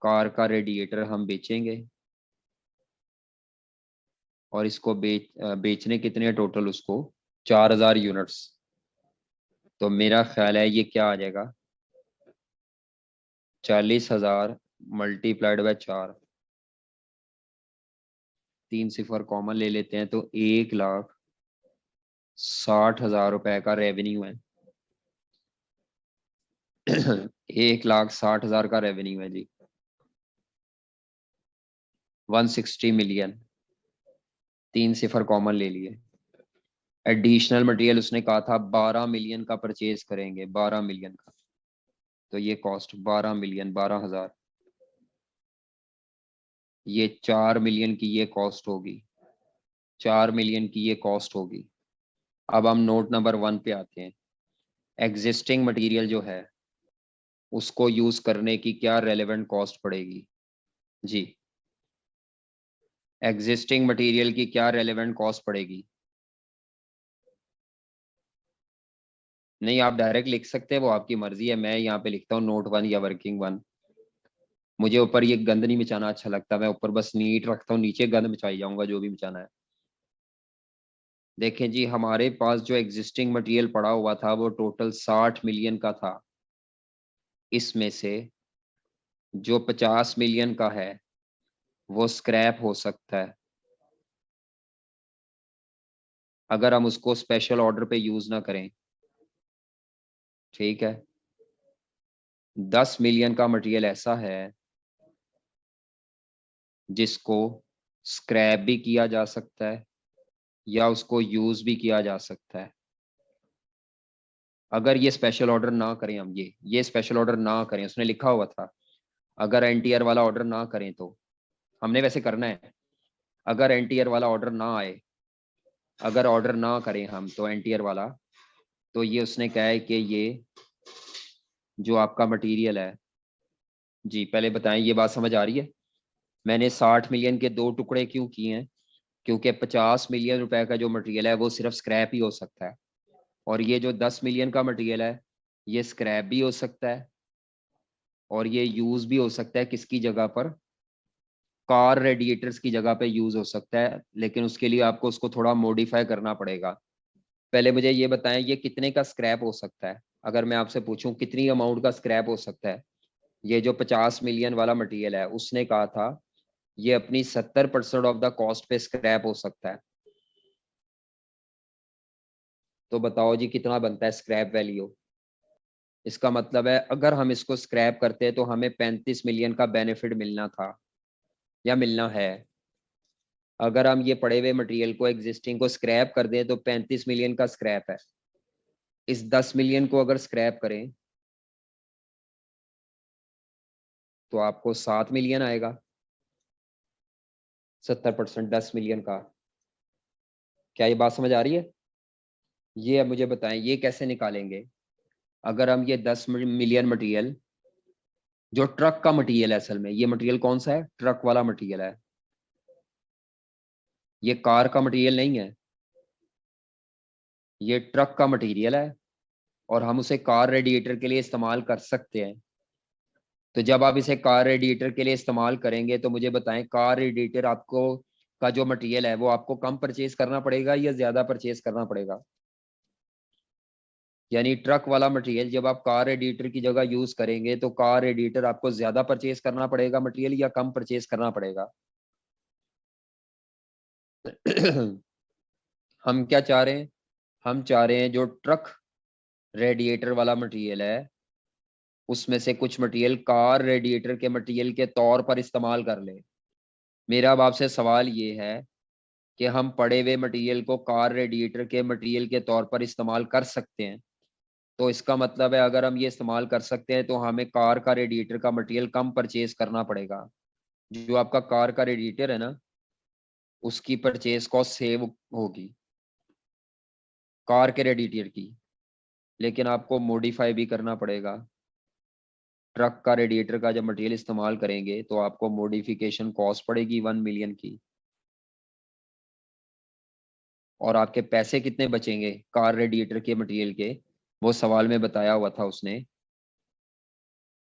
कार का रेडिएटर हम बेचेंगे। और इसको बेचने कितने हैं टोटल, उसको 4,000 यूनिट्स। तो मेरा ख्याल है ये क्या आ जाएगा, 40,000 मल्टीप्लाइड बाय 4, 3 सिफर कॉमन ले लेते हैं तो 1,60,000 रुपए का रेवेन्यू है। 1,60,000 का रेवेन्यू है जी, 160 मिलियन, 3 सिफर कॉमन ले लिए। एडिशनल मटेरियल उसने कहा था 12 मिलियन का परचेज करेंगे, 12 मिलियन का, तो ये कॉस्ट 12 मिलियन, 12,000, ये 4 मिलियन की ये कॉस्ट होगी, 4 मिलियन की ये कॉस्ट होगी। अब हम नोट नंबर 1 पे आते हैं। एग्जिस्टिंग मटेरियल जो है उसको यूज करने की क्या रेलेवेंट कॉस्ट पड़ेगी जी, एग्जिस्टिंग मटेरियल की क्या रेलेवेंट कॉस्ट पड़ेगी। नहीं, आप डायरेक्ट लिख सकते हैं, वो आपकी मर्जी है। मैं यहाँ पे लिखता हूँ नोट 1 या वर्किंग 1। मुझे ऊपर ये गंद नहीं मचाना अच्छा लगता, मैं ऊपर बस नीट रखता हूँ, नीचे गंद मचाई जाऊंगा जो भी मचाना है। देखें जी, हमारे पास जो एग्जिस्टिंग मटेरियल पड़ा हुआ था वो टोटल 60 मिलियन का था। इसमें से जो 50 मिलियन का है वो स्क्रैप हो सकता है अगर हम उसको स्पेशल ऑर्डर पे यूज ना करें, ठीक है। 10 मिलियन का मटेरियल ऐसा है जिसको स्क्रैप भी किया जा सकता है या उसको यूज भी किया जा सकता है। अगर ये स्पेशल ऑर्डर ना करें, हम ये स्पेशल ऑर्डर ना करें, उसने लिखा हुआ था अगर एनटीआर वाला ऑर्डर ना करें तो, हमने वैसे करना है। अगर एनटीआर वाला ऑर्डर ना आए, अगर ऑर्डर ना करें हम तो एनटीआर वाला, तो ये उसने कहा है कि ये जो आपका मटेरियल है जी, पहले बताएं ये बात समझ आ रही है। मैंने 60 मिलियन के दो टुकड़े क्यों किए हैं, क्योंकि 50 मिलियन रुपए का जो मटेरियल है वो सिर्फ स्क्रैप ही हो सकता है, और ये जो 10 मिलियन का मटेरियल है ये स्क्रैप भी हो सकता है और ये यूज भी हो सकता है किसकी जगह पर, कार रेडिएटर्स की जगह पे यूज हो सकता है, लेकिन उसके लिए आपको उसको थोड़ा मॉडिफाई करना पड़ेगा। पहले मुझे ये बताएं ये कितने का स्क्रैप हो सकता है, अगर मैं आपसे पूछूं कितनी अमाउंट का स्क्रैप हो सकता है। ये जो 50 मिलियन वाला मटेरियल है उसने कहा था ये अपनी 70% ऑफ द कॉस्ट पे स्क्रैप हो सकता है। तो बताओ जी कितना बनता है स्क्रैप वैल्यू। इसका मतलब है अगर हम इसको स्क्रैप करते हैं तो हमें 35 मिलियन का बेनिफिट मिलना था या मिलना है। अगर हम ये पड़े हुए मटेरियल को एग्जिस्टिंग को स्क्रैप कर दें तो 35 मिलियन का स्क्रैप है। इस 10 मिलियन को अगर स्क्रैप करें तो आपको 7 मिलियन आएगा, 70% 10 मिलियन का। क्या ये बात समझ आ रही है? ये अब मुझे बताएं ये कैसे निकालेंगे। अगर हम ये 10 मिलियन मटेरियल, जो ट्रक का मटेरियल है, असल में ये मटेरियल कौन सा है, ट्रक वाला मटेरियल है, ये कार का मटेरियल नहीं है, ये ट्रक का मटेरियल है और हम उसे कार रेडिएटर के लिए इस्तेमाल कर सकते हैं। तो जब आप इसे कार रेडिएटर के लिए इस्तेमाल करेंगे तो मुझे बताएं कार रेडिएटर आपको का जो मटेरियल है वो आपको कम परचेज करना पड़ेगा या ज्यादा परचेज करना पड़ेगा। यानी ट्रक वाला मटेरियल जब आप कार रेडिएटर की जगह यूज करेंगे तो कार रेडिएटर आपको ज्यादा परचेज करना पड़ेगा मटेरियल या कम परचेज करना पड़ेगा। हम क्या चाह रहे हैं, हम चाह रहे हैं जो ट्रक रेडिएटर वाला मटेरियल है उसमें से कुछ मटेरियल कार रेडिएटर के मटेरियल के तौर पर इस्तेमाल कर ले। मेरा अब आपसे सवाल ये है कि हम पड़े हुए मटेरियल को कार रेडिएटर के मटेरियल के तौर पर इस्तेमाल कर सकते हैं। तो इसका मतलब है अगर हम ये इस्तेमाल कर सकते हैं तो हमें कार का रेडिएटर का मटेरियल कम परचेज करना पड़ेगा। जो आपका कार का रेडिएटर है ना उसकी परचेज कॉस्ट सेव होगी कार के रेडिएटर की, लेकिन आपको मॉडिफाई भी करना पड़ेगा। ट्रक का रेडिएटर का जब मटेरियल इस्तेमाल करेंगे तो आपको मॉडिफिकेशन कॉस्ट पड़ेगी 1 मिलियन की। और आपके पैसे कितने बचेंगे कार रेडिएटर के मटेरियल के, वो सवाल में बताया हुआ था उसने।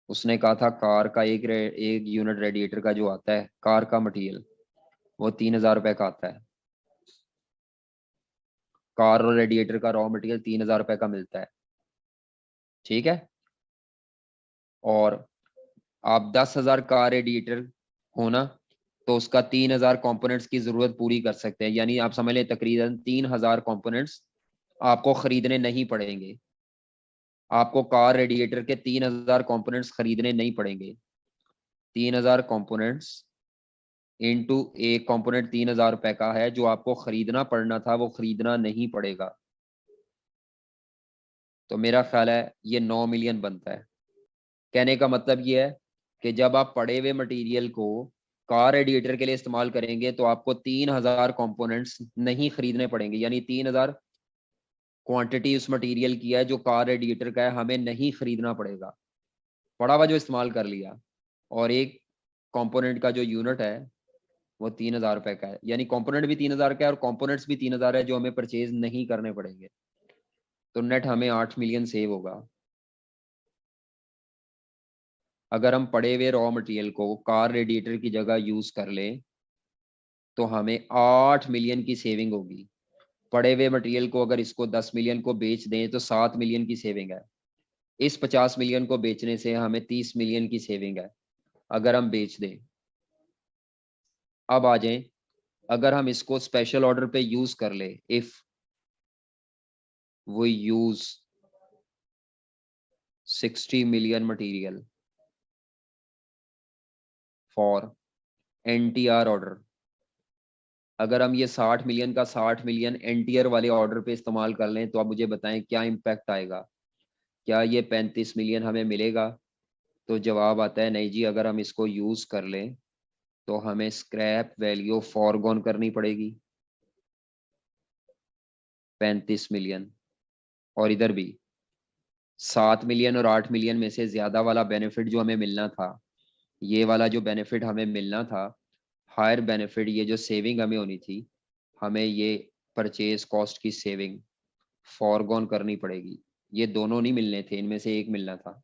उसने कहा था कार का एक यूनिट रेडिएटर का जो आता है कार का मटेरियल वो 3,000 रुपए का आता है। कार और रेडिएटर का रॉ मटेरियल 3,000 रुपए का मिलता है, ठीक है। और आप 10,000 कार रेडिएटर होना तो उसका 3,000 कंपोनेंट्स की जरूरत पूरी कर सकते हैं। यानी आप समझ लें तकरीबन 3,000 कंपोनेंट्स आपको खरीदने नहीं पड़ेंगे। आपको कार रेडिएटर के 3,000 कंपोनेंट्स खरीदने नहीं पड़ेंगे। 3,000 कंपोनेंट्स इनटू एक कंपोनेंट 3,000 रुपए का है, जो आपको खरीदना पड़ना था वो खरीदना नहीं पड़ेगा। तो मेरा ख्याल है ये 9 मिलियन बनता है। कहने का मतलब ये है कि जब आप पड़े हुए मटेरियल को कार रेडिएटर के लिए इस्तेमाल करेंगे तो आपको 3,000 कंपोनेंट्स नहीं खरीदने पड़ेंगे। यानी 3,000 क्वांटिटी उस मटेरियल की है जो कार रेडिएटर का है, हमें नहीं खरीदना पड़ेगा, पड़ा हुआ जो इस्तेमाल कर लिया। और एक कंपोनेंट का जो यूनिट है वो 3,000 रुपए का है, यानी कंपोनेंट भी 3,000 का है और कंपोनेंट्स भी 3,000 है जो हमें परचेज नहीं करने पड़ेंगे। तो नेट हमें 8 मिलियन सेव होगा। अगर हम पड़े हुए रॉ मटेरियल को कार रेडिएटर की जगह यूज कर लें तो हमें 8 मिलियन की सेविंग होगी। पड़े हुए मटेरियल को अगर इसको 10 मिलियन को बेच दें तो 7 मिलियन की सेविंग है। इस 50 मिलियन को बेचने से हमें 30 मिलियन की सेविंग है अगर हम बेच दें। अब आ जाएं, अगर हम इसको स्पेशल ऑर्डर पे यूज कर ले, इफ वो use 60 million material for NTR order, अगर हम ये 60 मिलियन का 60 मिलियन एनटीआर वाले ऑर्डर पे इस्तेमाल कर लें तो आप मुझे बताएं क्या इम्पैक्ट आएगा। क्या ये 35 मिलियन हमें मिलेगा? तो जवाब आता है नहीं जी। अगर हम इसको यूज कर लें तो हमें स्क्रैप वैल्यू फॉरगॉन करनी पड़ेगी 35 मिलियन। और इधर भी 7 मिलियन और 8 मिलियन में से ज्यादा वाला बेनिफिट जो हमें मिलना था, ये वाला जो बेनिफिट हमें मिलना था, हायर बेनिफिट, ये जो सेविंग हमें होनी थी, हमें ये परचेज कॉस्ट की सेविंग फॉरगॉन करनी पड़ेगी। ये दोनों नहीं मिलने थे, इनमें से एक मिलना था,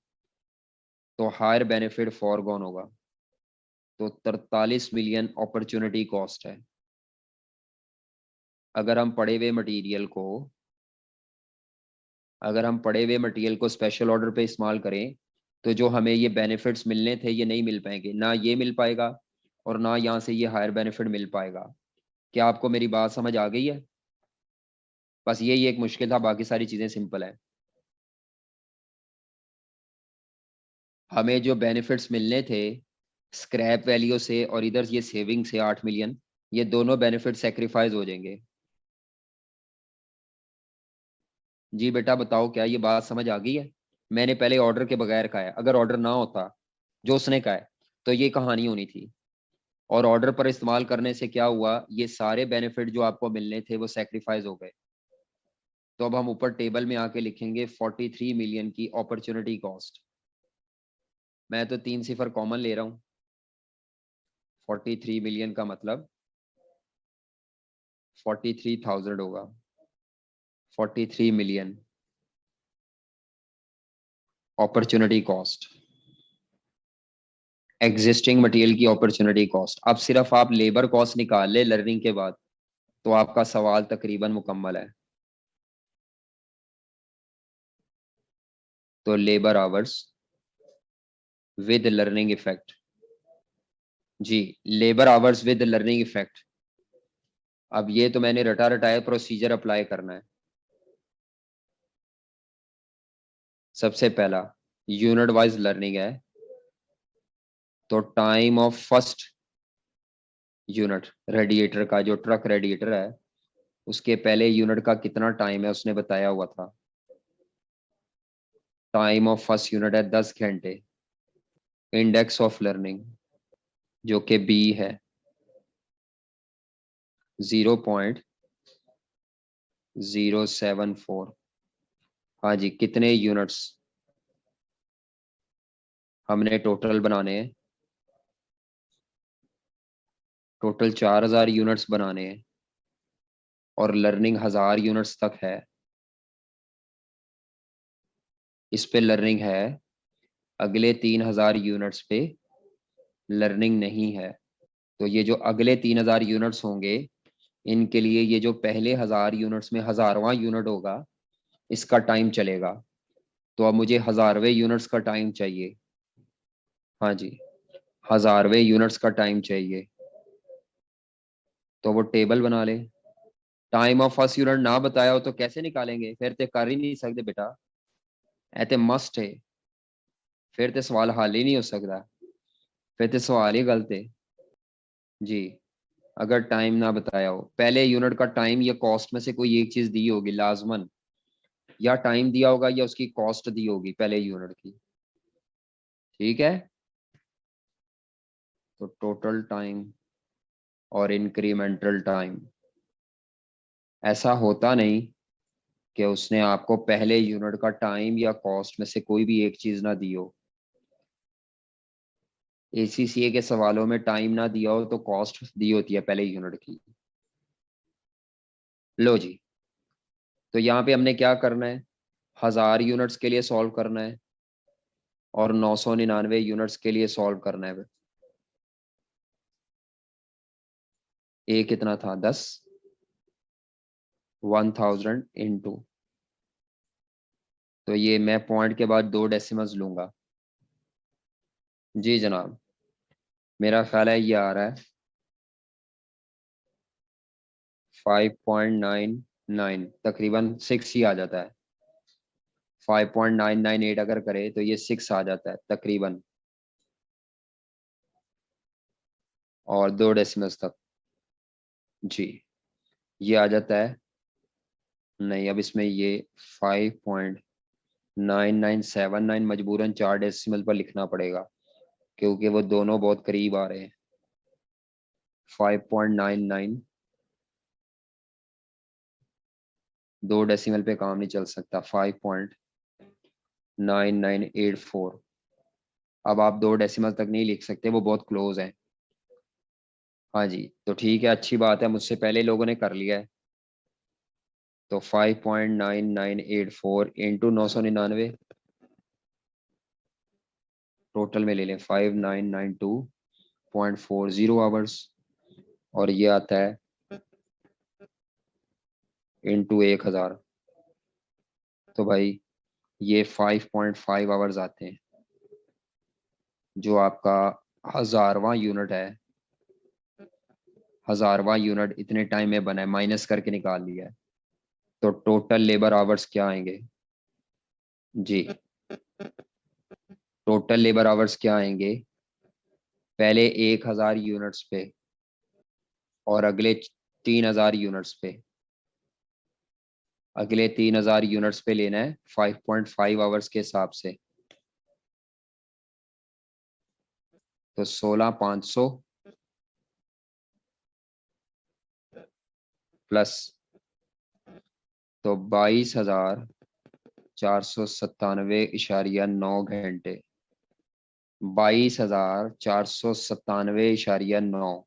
तो हायर बेनिफिट फॉरगॉन होगा। तो 43 मिलियन अपॉर्चुनिटी कॉस्ट है। अगर हम पड़े हुए मटेरियल को अगर हम पड़े हुए मटेरियल को स्पेशल ऑर्डर पे इस्तेमाल करें तो जो हमें ये बेनिफिट्स मिलने थे ये नहीं मिल पाएंगे, ना ये मिल पाएगा और ना यहाँ से ये हायर बेनिफिट मिल पाएगा। क्या आपको मेरी बात समझ आ गई है? बस यही एक मुश्किल था, बाकी सारी चीजें सिंपल है। हमें जो बेनिफिट्स मिलने थे स्क्रैप वैल्यू से और इधर ये सेविंग से 8 मिलियन, ये दोनों बेनिफिट सेक्रीफाइस हो जाएंगे। जी बेटा बताओ क्या ये बात समझ आ गई है? मैंने पहले ऑर्डर के बगैर कहा है, अगर ऑर्डर ना होता जो उसने कहा है तो ये कहानी होनी थी। और ऑर्डर पर इस्तेमाल करने से क्या हुआ, ये सारे बेनिफिट जो आपको मिलने थे वो सेक्रीफाइस हो गए। तो अब हम ऊपर टेबल में आके लिखेंगे 43 मिलियन की अपॉर्चुनिटी कॉस्ट। मैं तो 3 सिफर कॉमन ले रहा हूँ। 43 मिलियन का मतलब 43,000 होगा। 43 million opportunity cost, existing material की अपॉर्चुनिटी कॉस्ट। अब सिर्फ आप लेबर कॉस्ट निकाल ले लर्निंग के बाद, तो आपका सवाल तकरीबन मुकम्मल है। तो labour hours with learning effect, जी, labour hours with learning effect. अब ये तो मैंने रटा रटाया प्रोसीजर अप्लाई करना है। सबसे पहला यूनिट वाइज लर्निंग है, तो time of first unit radiator का, जो ट्रक रेडिएटर है उसके पहले यूनिट का कितना टाइम है उसने बताया हुआ था। टाइम ऑफ फर्स्ट यूनिट है 10 घंटे। इंडेक्स ऑफ लर्निंग जो कि बी है 0.074। हाँ जी, कितने यूनिट्स हमने टोटल बनाने हैं? टोटल 4,000 यूनिट्स बनाने हैं और लर्निंग 1,000 यूनिट्स तक है। इस पे लर्निंग है, अगले 3,000 यूनिट्स पे लर्निंग नहीं है। तो ये जो अगले 3,000 यूनिट्स होंगे, इनके लिए ये जो पहले 1,000 यूनिट्स में 1,000वां यूनिट होगा, इसका टाइम चलेगा। तो अब मुझे 1,000वें यूनिट्स का टाइम चाहिए। हाँ जी, 1,000वें यूनिट्स का टाइम चाहिए। तो वो टेबल बना ले। टाइम ऑफ फर्स्ट यूनिट ना बताया हो तो कैसे निकालेंगे? फिर तो कर ही नहीं सकते बेटा, ऐते मस्ट है। फिर तो सवाल हल ही नहीं हो सकता, फिर तो सवाल ही गलत है जी। अगर टाइम ना बताया हो, पहले यूनिट का टाइम या कॉस्ट में से कोई एक चीज दी होगी लाजमन, या टाइम दिया होगा या उसकी कॉस्ट दी होगी पहले यूनिट की। ठीक है, तो टोटल टाइम और इंक्रीमेंटल टाइम। ऐसा होता नहीं कि उसने आपको पहले यूनिट का टाइम या कॉस्ट में से कोई भी एक चीज ना दी हो। एसीसीए के सवालों में टाइम ना दिया हो तो कॉस्ट दी होती है पहले यूनिट की। लो जी, तो यहाँ पे हमने क्या करना है, 1,000 यूनिट्स के लिए सॉल्व करना है और 999 यूनिट्स के लिए सॉल्व करना है। ए कितना था, 10, 1000 इंटू, तो ये मैं पॉइंट के बाद 2 डेसिमल्स लूंगा। जी जनाब, मेरा ख्याल है ये आ रहा है 5.99, तकरीबन 6 ही आ जाता है। 5.998 अगर करे तो ये 6 आ जाता है तकरीबन, और 2 डेसिमल्स तक। जी, ये आ जाता है। नहीं, अब इसमें ये 5.9979 मजबूरन 4 डेसिमल पर लिखना पड़ेगा क्योंकि वो दोनों बहुत करीब आ रहे हैं। 5.99, 2 डेसिमल पे काम नहीं चल सकता। 5.9984। अब आप 2 डेसिमल तक नहीं लिख सकते, वो बहुत क्लोज है। हाँ जी, तो ठीक है, अच्छी बात है, मुझसे पहले लोगों ने कर लिया है। तो 5.9984 इंटू 999, टोटल में ले लें 5992.40 आवर्स, और ये आता है इंटू 1,000। तो भाई ये 5.5 आवर्स आते हैं। जो आपका 1,000वां यूनिट है, 1,000वां यूनिट इतने टाइम में बना है, माइनस करके निकाल लिया है। तो टोटल लेबर आवर्स क्या आएंगे जी, टोटल लेबर आवर्स क्या आएंगे, पहले 1,000 यूनिट्स पे और अगले 3,000 यूनिट्स पे। अगले 3,000 यूनिट्स पे लेना है 5.5 आवर्स के हिसाब से। तो 16,500 प्लस तो 22,497.9 घंटे। 22,497.9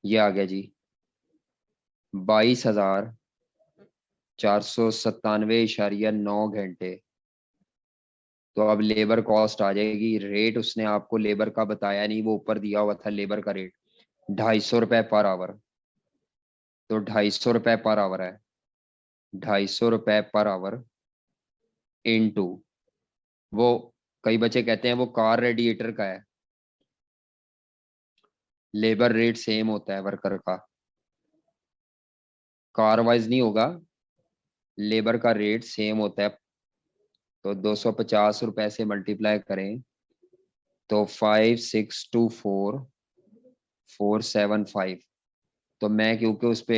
ये आ गया जी। 22,497.9 घंटे। तो अब लेबर कॉस्ट आ जाएगी। रेट उसने आपको लेबर का बताया नहीं, वो ऊपर दिया हुआ था लेबर का रेट 250 रुपये पर आवर। तो 250 रुपये पर आवर है, 250 रुपये पर आवर इनटू वो, कई बच्चे कहते हैं वो कार रेडिएटर का है। लेबर रेट सेम होता है वर्कर का, कार वाइज नहीं होगा, लेबर का रेट सेम होता है। तो 250 रुपए से मल्टीप्लाई करें तो 5624,475। तो मैं क्योंकि उस पे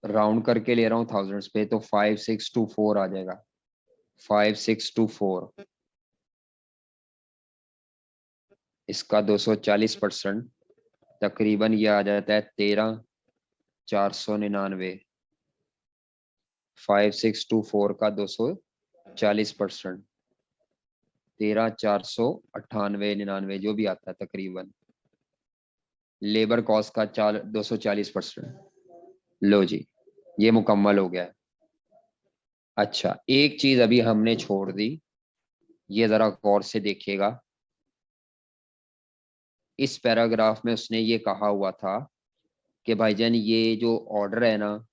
राउंड करके ले रहा हूँ थाउजेंड्स पे, तो 5624 आ जाएगा। 5624 इसका 240% तकरीबन ये आ जाता है 13,499। 5624 का 240%, 13,498.99 जो भी आता है तकरीबन। लेबर कॉस्ट का 240%। लो जी, ये मुकम्मल हो गया है। अच्छा, एक चीज अभी हमने छोड़ दी, ये जरा गौर से देखिएगा। इस पैराग्राफ में उसने ये कहा हुआ था कि भाईजान ये जो ऑर्डर है ना,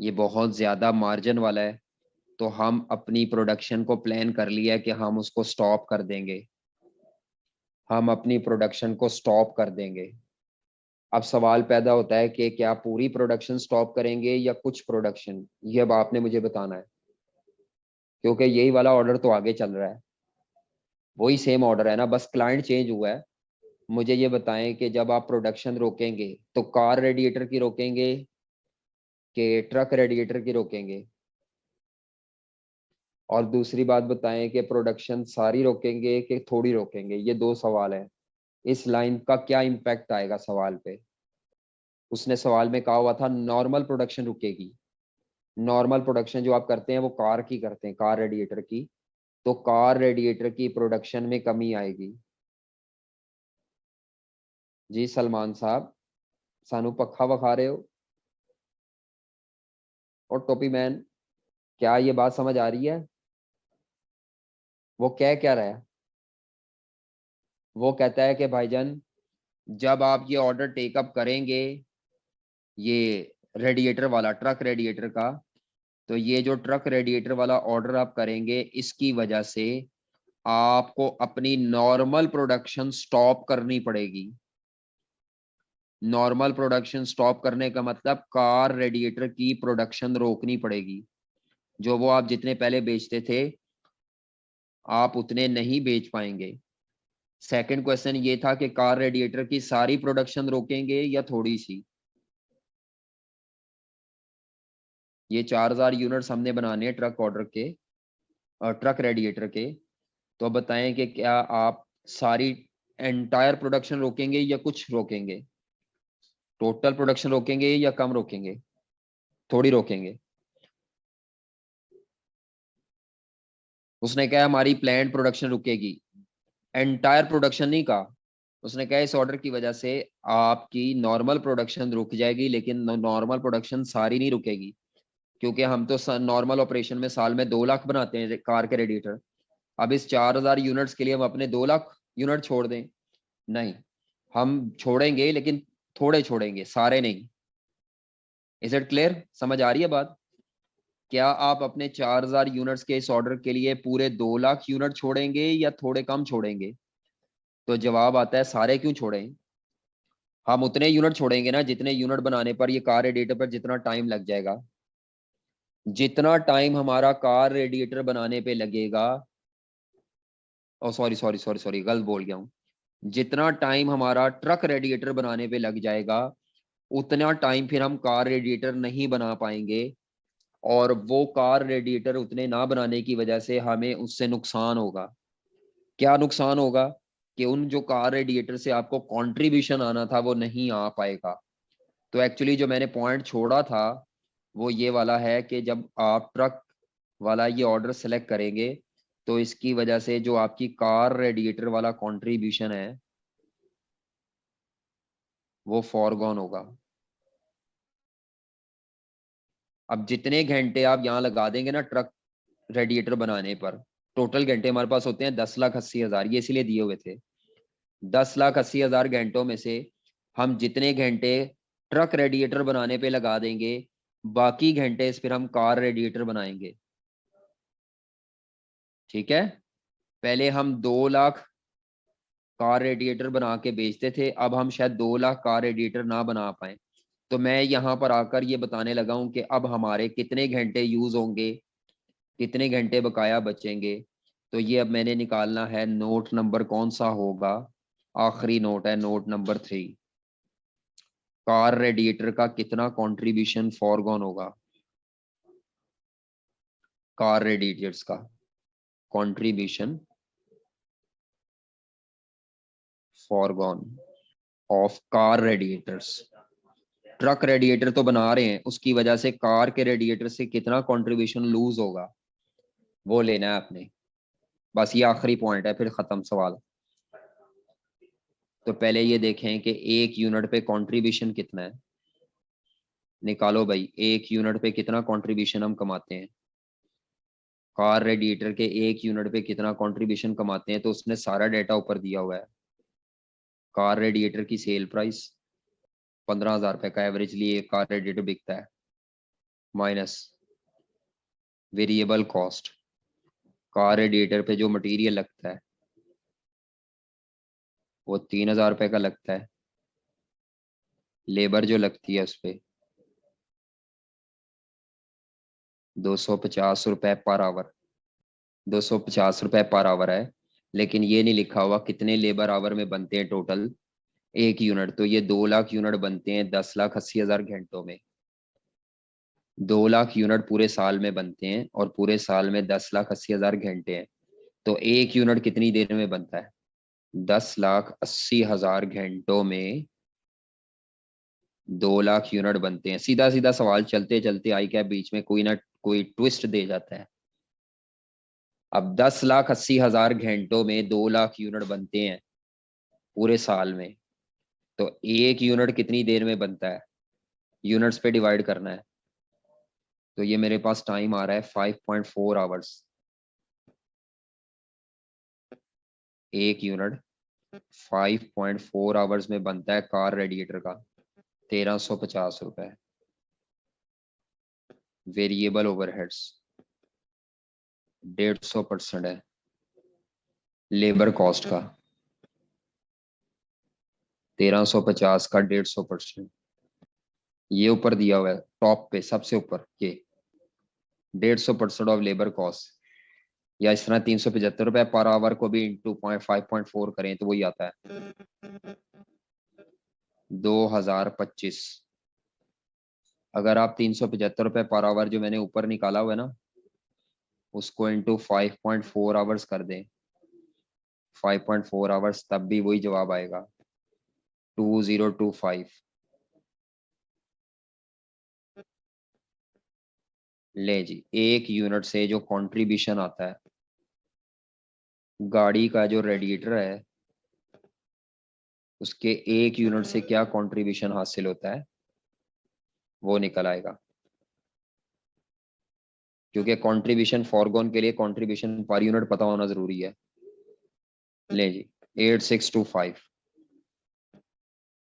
ये बहुत ज्यादा मार्जिन वाला है, तो हम अपनी प्रोडक्शन को प्लान कर लिया है कि हम उसको स्टॉप कर देंगे, हम अपनी प्रोडक्शन को स्टॉप कर देंगे। अब सवाल पैदा होता है कि क्या पूरी प्रोडक्शन स्टॉप करेंगे या कुछ प्रोडक्शन, ये अब आपने मुझे बताना है, क्योंकि यही वाला ऑर्डर तो आगे चल रहा है, वही सेम ऑर्डर है ना, बस क्लाइंट चेंज हुआ है। मुझे ये बताएं कि जब आप प्रोडक्शन रोकेंगे तो कार रेडिएटर की रोकेंगे कि ट्रक रेडिएटर की रोकेंगे? और दूसरी बात बताएं कि प्रोडक्शन सारी रोकेंगे कि थोड़ी रोकेंगे? ये दो सवाल है। इस लाइन का क्या इम्पैक्ट आएगा सवाल पे? उसने सवाल में कहा हुआ था नॉर्मल प्रोडक्शन रुकेगी। नॉर्मल प्रोडक्शन जो आप करते हैं वो कार की करते हैं, कार रेडिएटर की, तो कार रेडिएटर की प्रोडक्शन में कमी आएगी। जी सलमान साहब, सानू पक्का वखा रहे हो? और टोपी मैन, क्या ये बात समझ आ रही है? वो कह क्या रहा है? वो कहता है कि भाईजान जब आप ये ऑर्डर टेकअप करेंगे, ये रेडिएटर वाला, ट्रक रेडिएटर का, तो ये जो ट्रक रेडिएटर वाला ऑर्डर आप करेंगे, इसकी वजह से आपको अपनी नॉर्मल प्रोडक्शन स्टॉप करनी पड़ेगी। नॉर्मल प्रोडक्शन स्टॉप करने का मतलब कार रेडिएटर की प्रोडक्शन रोकनी पड़ेगी। जो वो आप जितने पहले बेचते थे, आप उतने नहीं बेच पाएंगे। सेकंड क्वेश्चन ये था कि कार रेडिएटर की सारी प्रोडक्शन रोकेंगे या थोड़ी सी? ये 4,000 यूनिट्स हमने बनाने हैं ट्रक ऑर्डर के और ट्रक रेडिएटर के। तो बताएं कि क्या आप सारी एंटायर प्रोडक्शन रोकेंगे या कुछ रोकेंगे? टोटल प्रोडक्शन रोकेंगे या कम रोकेंगे? थोड़ी रोकेंगे। उसने कहा हमारी प्लान्ड प्रोडक्शन रुकेगी, एंटायर प्रोडक्शन नहीं कहा। उसने कहा इस ऑर्डर की वजह से आपकी नॉर्मल प्रोडक्शन रुक जाएगी, लेकिन नॉर्मल प्रोडक्शन सारी नहीं रुकेगी, क्योंकि हम तो नॉर्मल ऑपरेशन में साल में 2 लाख बनाते हैं कार के रेडिएटर। अब इस 4,000 यूनिट्स के लिए हम अपने 2 लाख यूनिट छोड़ दें? नहीं, हम छोड़ेंगे लेकिन थोड़े छोड़ेंगे, सारे नहीं। Is it clear? समझ आ रही है बात? क्या आप अपने 4,000 यूनिट्स के इस ऑर्डर के लिए पूरे 2 लाख यूनिट छोड़ेंगे या थोड़े कम छोड़ेंगे? तो जवाब आता है सारे क्यों छोड़ें, हम उतने यूनिट छोड़ेंगे ना जितने यूनिट बनाने पर ये कार रेडिएटर पर जितना टाइम लग जाएगा। जितना टाइम हमारा कार रेडिएटर बनाने पे लगेगा, ओ सॉरी सॉरी सॉरी सॉरी, गलत बोल गया हूँ। जितना टाइम हमारा ट्रक रेडिएटर बनाने पे लग जाएगा, उतना टाइम फिर हम कार रेडिएटर नहीं बना पाएंगे। और वो कार रेडिएटर उतने ना बनाने की वजह से हमें उससे नुकसान होगा। क्या नुकसान होगा? कि उन जो कार रेडिएटर से आपको कंट्रीब्यूशन आना था वो नहीं आ पाएगा। तो एक्चुअली जो मैंने पॉइंट छोड़ा था वो ये वाला है कि जब आप ट्रक वाला ये ऑर्डर सेलेक्ट करेंगे तो इसकी वजह से जो आपकी कार रेडिएटर वाला कंट्रीब्यूशन है वो फॉरगॉन होगा। अब जितने घंटे आप यहाँ लगा देंगे ना ट्रक रेडिएटर बनाने पर, टोटल घंटे हमारे पास होते हैं 10,80,000, ये इसीलिए दिए हुए थे। 10,80,000 घंटों में से हम जितने घंटे ट्रक रेडिएटर बनाने पे लगा देंगे, बाकी घंटे फिर हम कार रेडिएटर बनाएंगे। ठीक है, पहले हम 2 लाख कार रेडिएटर बना के बेचते थे, अब हम शायद 2 लाख कार रेडिएटर ना बना पाए। तो मैं यहाँ पर आकर ये बताने लगा हूँ कि अब हमारे कितने घंटे यूज होंगे, कितने घंटे बकाया बचेंगे। तो ये अब मैंने निकालना है। नोट नंबर कौन सा होगा, आखिरी नोट है नोट नंबर 3। कार रेडिएटर का कितना कंट्रीब्यूशन फॉरगॉन होगा, कार रेडिएटर्स का contribution foregone of car radiators. Truck radiator तो बना रहे हैं, उसकी वजह से कार के रेडिएटर से कितना कंट्रीब्यूशन लूज होगा वो लेना है आपने। बस ये आखिरी पॉइंट है, फिर खत्म सवाल। तो पहले ये देखें कि 1 यूनिट पे कंट्रीब्यूशन कितना है। निकालो भाई, 1 यूनिट पे कितना कंट्रीब्यूशन हम कमाते हैं, कार रेडिएटर के 1 यूनिट पे कितना कंट्रीब्यूशन कमाते हैं। तो उसने सारा डेटा ऊपर दिया हुआ है। कार रेडिएटर की सेल प्राइस 15,000 रुपए का एवरेजली एक कार रेडिएटर बिकता है, minus variable cost, car radiator पे जो मटेरियल लगता है वो 3,000 रुपए का लगता है, लेबर जो लगती है उस पर 250 रुपए पर आवर, 250 रुपए पर आवर है। लेकिन ये नहीं लिखा हुआ कितने लेबर आवर में बनते हैं टोटल 1 यूनिट। तो ये 2 लाख यूनिट बनते हैं 10,80,000 घंटों में। 2 लाख यूनिट पूरे साल में बनते हैं और पूरे साल में 10,80,000 घंटे हैं। तो 1 यूनिट कितनी देर में बनता है, 10,80,000 घंटों में 2 लाख यूनिट बनते हैं। सीधा सीधा सवाल चलते चलते आई क्या बीच में कोई ना कोई ट्विस्ट दे जाता है। अब 10,80,000 घंटों में 2 लाख यूनिट बनते हैं पूरे साल में। तो 1 यूनिट कितनी देर में बनता है, यूनिट्स पे डिवाइड करना है। तो ये मेरे पास टाइम आ रहा है 5.4 आवर्स। 1 यूनिट 5.4 आवर्स में बनता है कार रेडिएटर का 1,350 रुपए। वेरिएबल ओवरहेड्स 150% है लेबर कॉस्ट का, 1,350 का 150%। ये ऊपर दिया हुआ है टॉप पे सबसे ऊपर, ये 150% ऑफ लेबर कॉस्ट, या इस तरह 375 रुपए पर आवर को भी इंटू 5.4 करें तो वही आता है 2025। अगर आप 375 रुपए पर आवर जो मैंने ऊपर निकाला हुआ है ना उसको इंटू 5.4 आवर्स कर दें, 5.4 आवर्स, तब भी वही जवाब आएगा 2025। ले जी, 1 यूनिट से जो कंट्रीब्यूशन आता है गाड़ी का जो रेडिएटर है उसके 1 यूनिट से क्या कंट्रीब्यूशन हासिल होता है वो निकल आएगा। क्योंकि कंट्रीब्यूशन फॉरगॉन के लिए कंट्रीब्यूशन पर यूनिट पता होना जरूरी है। ले जी 8625।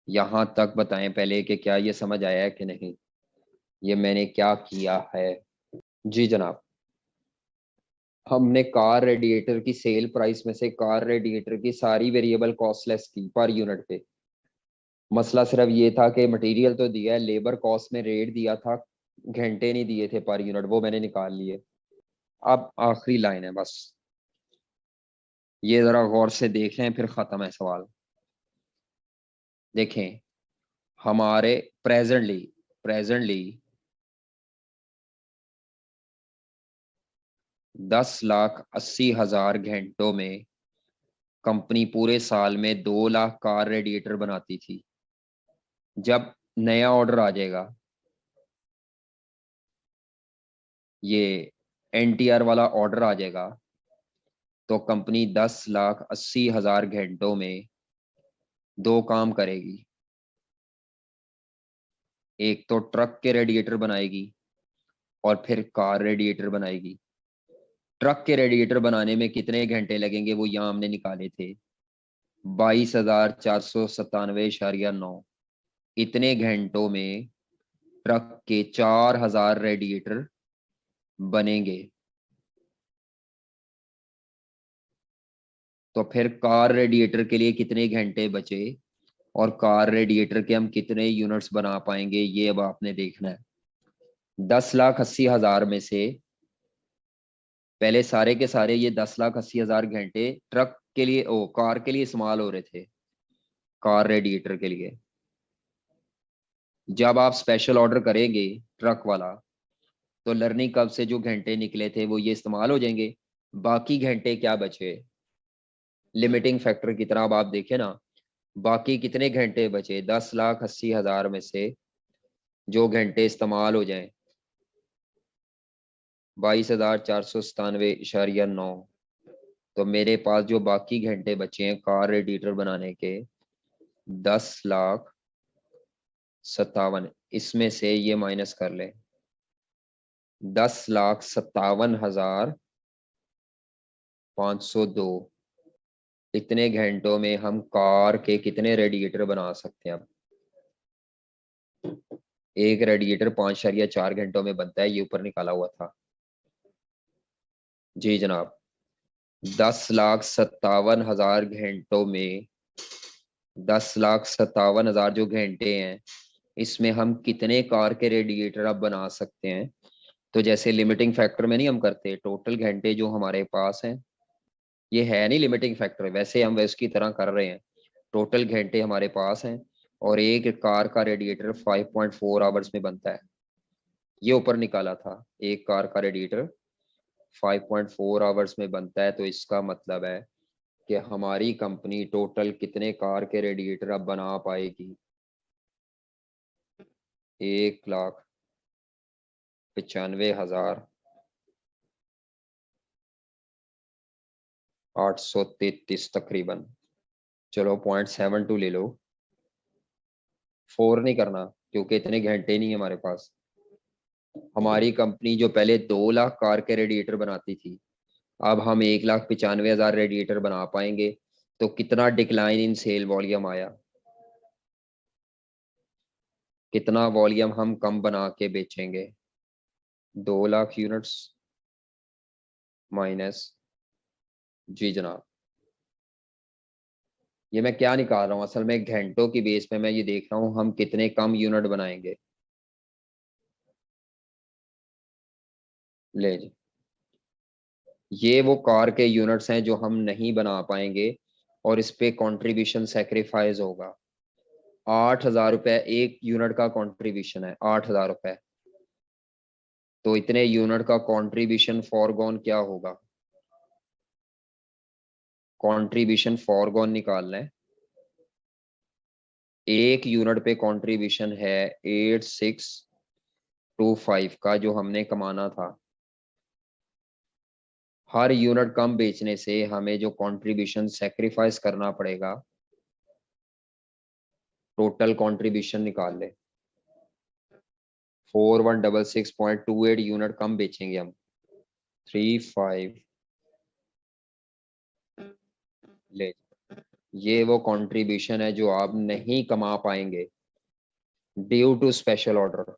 यहां तक बताएं पहले कि क्या ये समझ आया है कि नहीं, ये मैंने क्या किया है। जी जनाब, हमने कार रेडिएटर की सेल प्राइस में से कार रेडिएटर की सारी वेरिएबल कॉस्ट लेस की पर यूनिट पे। मसला सिर्फ ये था कि मटेरियल तो दिया है, लेबर कॉस्ट में रेट दिया था, घंटे नहीं दिए थे पर यूनिट, वो मैंने निकाल लिए। अब आखिरी लाइन है बस, ये जरा गौर से देख लें फिर खत्म है सवाल। देखें, हमारे प्रेजेंटली प्रेजेंटली 10,80,000 घंटों में कंपनी पूरे साल में 2 लाख कार रेडिएटर बनाती थी। जब नया ऑर्डर आ जाएगा, ये एनटीआर वाला ऑर्डर आ जाएगा, तो कंपनी 10,80,000 घंटों में 2 काम करेगी। एक तो ट्रक के रेडिएटर बनाएगी और फिर कार रेडिएटर बनाएगी। ट्रक के रेडिएटर बनाने में कितने घंटे लगेंगे वो यहाँ हमने निकाले थे, 22,497.9। इतने घंटों में ट्रक के 4,000 रेडिएटर बनेंगे। तो फिर कार रेडिएटर के लिए कितने घंटे बचे और कार रेडिएटर के हम कितने यूनिट्स बना पाएंगे, ये अब आपने देखना है। 10,80,000 में से पहले सारे के सारे ये 10,80,000 घंटे ट्रक के लिए कार के लिए इस्तेमाल हो रहे थे, कार रेडिएटर के लिए। जब आप स्पेशल ऑर्डर करेंगे ट्रक वाला, तो लर्निंग कर्व से जो घंटे निकले थे वो ये इस्तेमाल हो जाएंगे। बाकी घंटे क्या बचे, लिमिटिंग फैक्टर की तरह अब आप देखें ना, बाकी कितने घंटे बचे 10,80,000 में से जो घंटे इस्तेमाल हो जाएं, 22,497.9। तो मेरे पास जो बाकी घंटे बचे हैं कार रेडिएटर बनाने के 10,57,000, इसमें से ये माइनस कर ले, 10,57,502। इतने घंटों में हम कार के कितने रेडिएटर बना सकते हैं। अब एक रेडिएटर 5.4 घंटों में बनता है, ये ऊपर निकाला हुआ था। जी जनाब, 10,57,000 घंटों में 10,57,000 जो घंटे हैं, इसमें हम कितने कार के रेडिएटर अब बना सकते हैं। तो जैसे लिमिटिंग फैक्टर में नहीं हम करते, टोटल घंटे जो हमारे पास हैं, ये है नहीं लिमिटिंग फैक्टर, वैसे हम वैसे की तरह कर रहे हैं। टोटल घंटे हमारे पास हैं और एक कार का रेडिएटर 5.4 आवर्स में बनता है, ये ऊपर निकाला था। एक कार का रेडिएटर 5.4 आवर्स में बनता है, तो इसका मतलब है कि हमारी कंपनी टोटल कितने कार के रेडिएटर अब बना पाएगी, 1,95,833 तकरीबन। चलो 0.72 ले लो, 4 नहीं करना क्योंकि इतने घंटे नहीं है हमारे पास। हमारी कंपनी जो पहले 2 लाख कार के रेडिएटर बनाती थी, अब हम 1,95,000 रेडिएटर बना पाएंगे। तो कितना डिक्लाइन इन सेल वॉल्यूम आया, कितना वॉल्यूम हम कम बना के बेचेंगे। 2 लाख यूनिट्स माइनस, जी जनाब, ये मैं क्या निकाल रहा हूँ, असल में घंटों की बेस पे मैं ये देख रहा हूँ हम कितने कम यूनिट बनाएंगे। ले जी, ये वो कार के यूनिट्स हैं जो हम नहीं बना पाएंगे और इस पे कंट्रीब्यूशन सेक्रीफाइस होगा। 8,000 रुपए एक यूनिट का कंट्रीब्यूशन है, 8,000 रुपए। तो इतने यूनिट का कंट्रीब्यूशन फॉरगॉन क्या होगा, कंट्रीब्यूशन फॉरगॉन निकालना है। एक यूनिट पे कंट्रीब्यूशन है 8,625 का जो हमने कमाना था। हर यूनिट कम बेचने से हमें जो कंट्रीब्यूशन सेक्रीफाइस करना पड़ेगा, टोटल कंट्रीब्यूशन निकाल ले। 4166.28 यूनिट कम बेचेंगे हम, 35 ले। ये वो कंट्रीब्यूशन है जो आप नहीं कमा पाएंगे due to special order.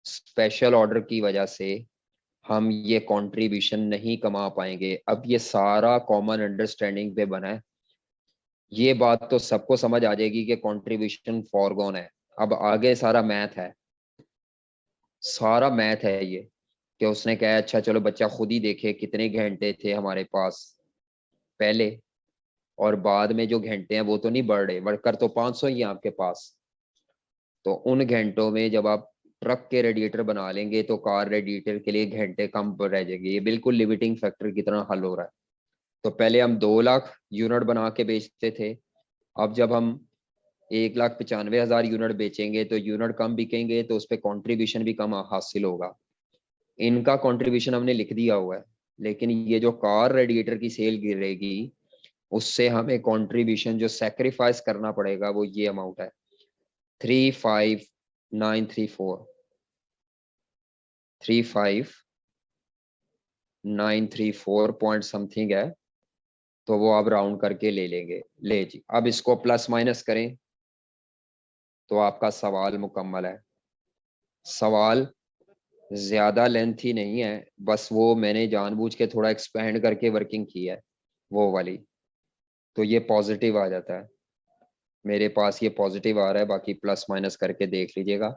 Special order की वजह से हम ये कंट्रीब्यूशन नहीं कमा पाएंगे। अब ये सारा कॉमन अंडरस्टैंडिंग पे बना है, ये बात तो सबको समझ आ जाएगी कि कंट्रीब्यूशन फॉरगॉन है। अब आगे सारा मैथ है, सारा मैथ है ये, कि उसने कहा अच्छा चलो बच्चा खुद ही देखे कितने घंटे थे हमारे पास पहले, और बाद में जो घंटे हैं वो तो नहीं बढ़ रहे, बढ़कर तो 500 ही है आपके पास। तो उन घंटों में जब आप ट्रक के रेडिएटर बना लेंगे तो कार रेडिएटर के लिए घंटे कम रह जाएंगे। ये बिल्कुल लिमिटिंग फैक्टर की तरह हल हो रहा है। तो पहले हम 2 लाख यूनिट बना के बेचते थे, अब जब हम 1,95,000 यूनिट बेचेंगे तो यूनिट कम बिकेंगे, तो उस पर कॉन्ट्रीब्यूशन भी कम हासिल होगा। इनका कंट्रीब्यूशन हमने लिख दिया हुआ है, लेकिन ये जो कार रेडिएटर की सेल गिरेगी उससे हमें कंट्रीब्यूशन जो सेक्रीफाइस करना पड़ेगा वो ये अमाउंट है 35934 35934 पॉइंट समथिंग है, तो वो आप राउंड करके ले लेंगे। ले जी, अब इसको प्लस माइनस करें तो आपका सवाल मुकम्मल है। सवाल ज्यादा लेंथी नहीं है, बस वो मैंने जानबूझ के थोड़ा एक्सपेंड करके वर्किंग की है वो वाली, तो ये पॉजिटिव आ जाता है। मेरे पास ये पॉजिटिव आ रहा है, बाकी प्लस माइनस करके देख लीजिएगा,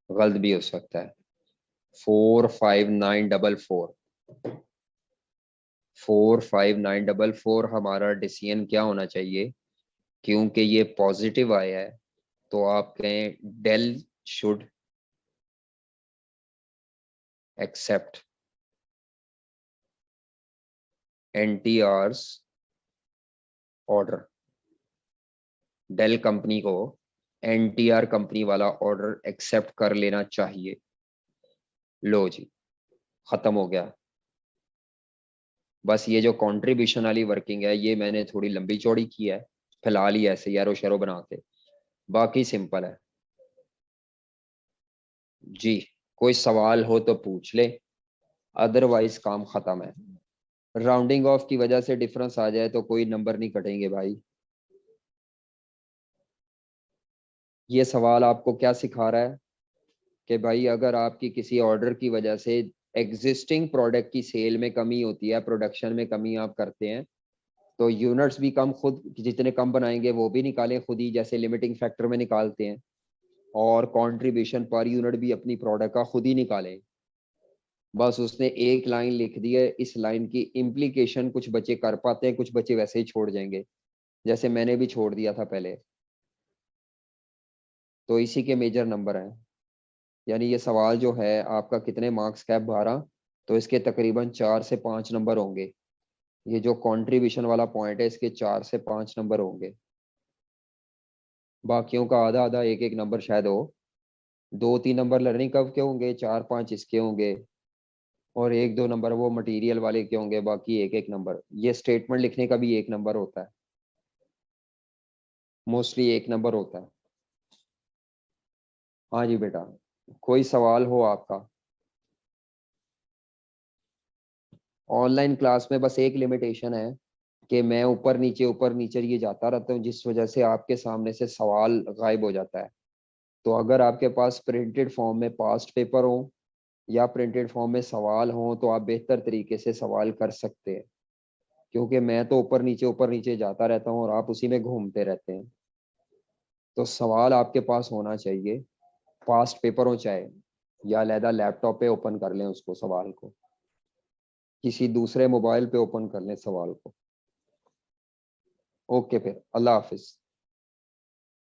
गलत भी हो सकता है। 45944 45944 हमारा डिसीजन क्या होना चाहिए, क्योंकि ये पॉजिटिव आया है तो आप कहें Dell should accept NTR's order. Dell company को NTR कंपनी वाला ऑर्डर एक्सेप्ट कर लेना चाहिए। लो जी, खत्म हो गया। बस ये जो कंट्रीब्यूशन वाली वर्किंग है ये मैंने थोड़ी लंबी चौड़ी की है, फिलहाल ही ऐसे यारो शरो बना के, बाकी सिंपल है जी। कोई सवाल हो तो पूछ ले, अदरवाइज काम खत्म है। राउंडिंग ऑफ की वजह से डिफरेंस आ जाए तो कोई नंबर नहीं कटेंगे भाई। ये सवाल आपको क्या सिखा रहा है कि भाई अगर आपकी किसी ऑर्डर की वजह से एग्जिस्टिंग प्रोडक्ट की सेल में कमी होती है, प्रोडक्शन में कमी आप करते हैं, तो यूनिट्स भी कम, खुद जितने कम बनाएंगे वो भी निकालें खुद ही, जैसे लिमिटिंग फैक्टर में निकालते हैं, और कंट्रीब्यूशन पर यूनिट भी अपनी प्रोडक्ट का खुद ही निकालें। बस उसने एक लाइन लिख दी है, इस लाइन की इम्प्लीकेशन कुछ बच्चे कर पाते हैं, कुछ बच्चे वैसे ही छोड़ जाएंगे, जैसे मैंने भी छोड़ दिया था पहले। तो इसी के मेजर नंबर हैं। यानी ये सवाल जो है आपका कितने मार्क्स का है, 12, तो इसके तकरीबन 4 से 5 नंबर होंगे। ये जो कंट्रीब्यूशन वाला पॉइंट है इसके 4 से 5 नंबर होंगे, बाकियों का आधा आधा एक एक नंबर शायद हो। 2-3 नंबर लर्निंग कर्व के होंगे, 4-5 इसके होंगे, और 1-2 नंबर वो मटेरियल वाले के होंगे, बाकी एक एक नंबर। ये स्टेटमेंट लिखने का भी एक नंबर होता है, मोस्टली एक नंबर होता है। हाँ जी बेटा, कोई सवाल हो आपका? ऑनलाइन क्लास में बस एक लिमिटेशन है कि मैं ऊपर नीचे ये जाता रहता हूँ, जिस वजह से आपके सामने से सवाल गायब हो जाता है। तो अगर आपके पास प्रिंटेड फॉर्म में पास्ट पेपर हो या प्रिंटेड फॉर्म में सवाल हो तो आप बेहतर तरीके से सवाल कर सकते हैं, क्योंकि मैं तो ऊपर नीचे जाता रहता हूँ और आप उसी में घूमते रहते हैं। तो सवाल आपके पास होना चाहिए, पास्ट पेपर हो चाहे, या अलहदा लैपटॉप पे ओपन कर लें उसको, सवाल को किसी दूसरे मोबाइल पे ओपन कर लें सवाल को। ओके, फिर अल्लाह हाफिज।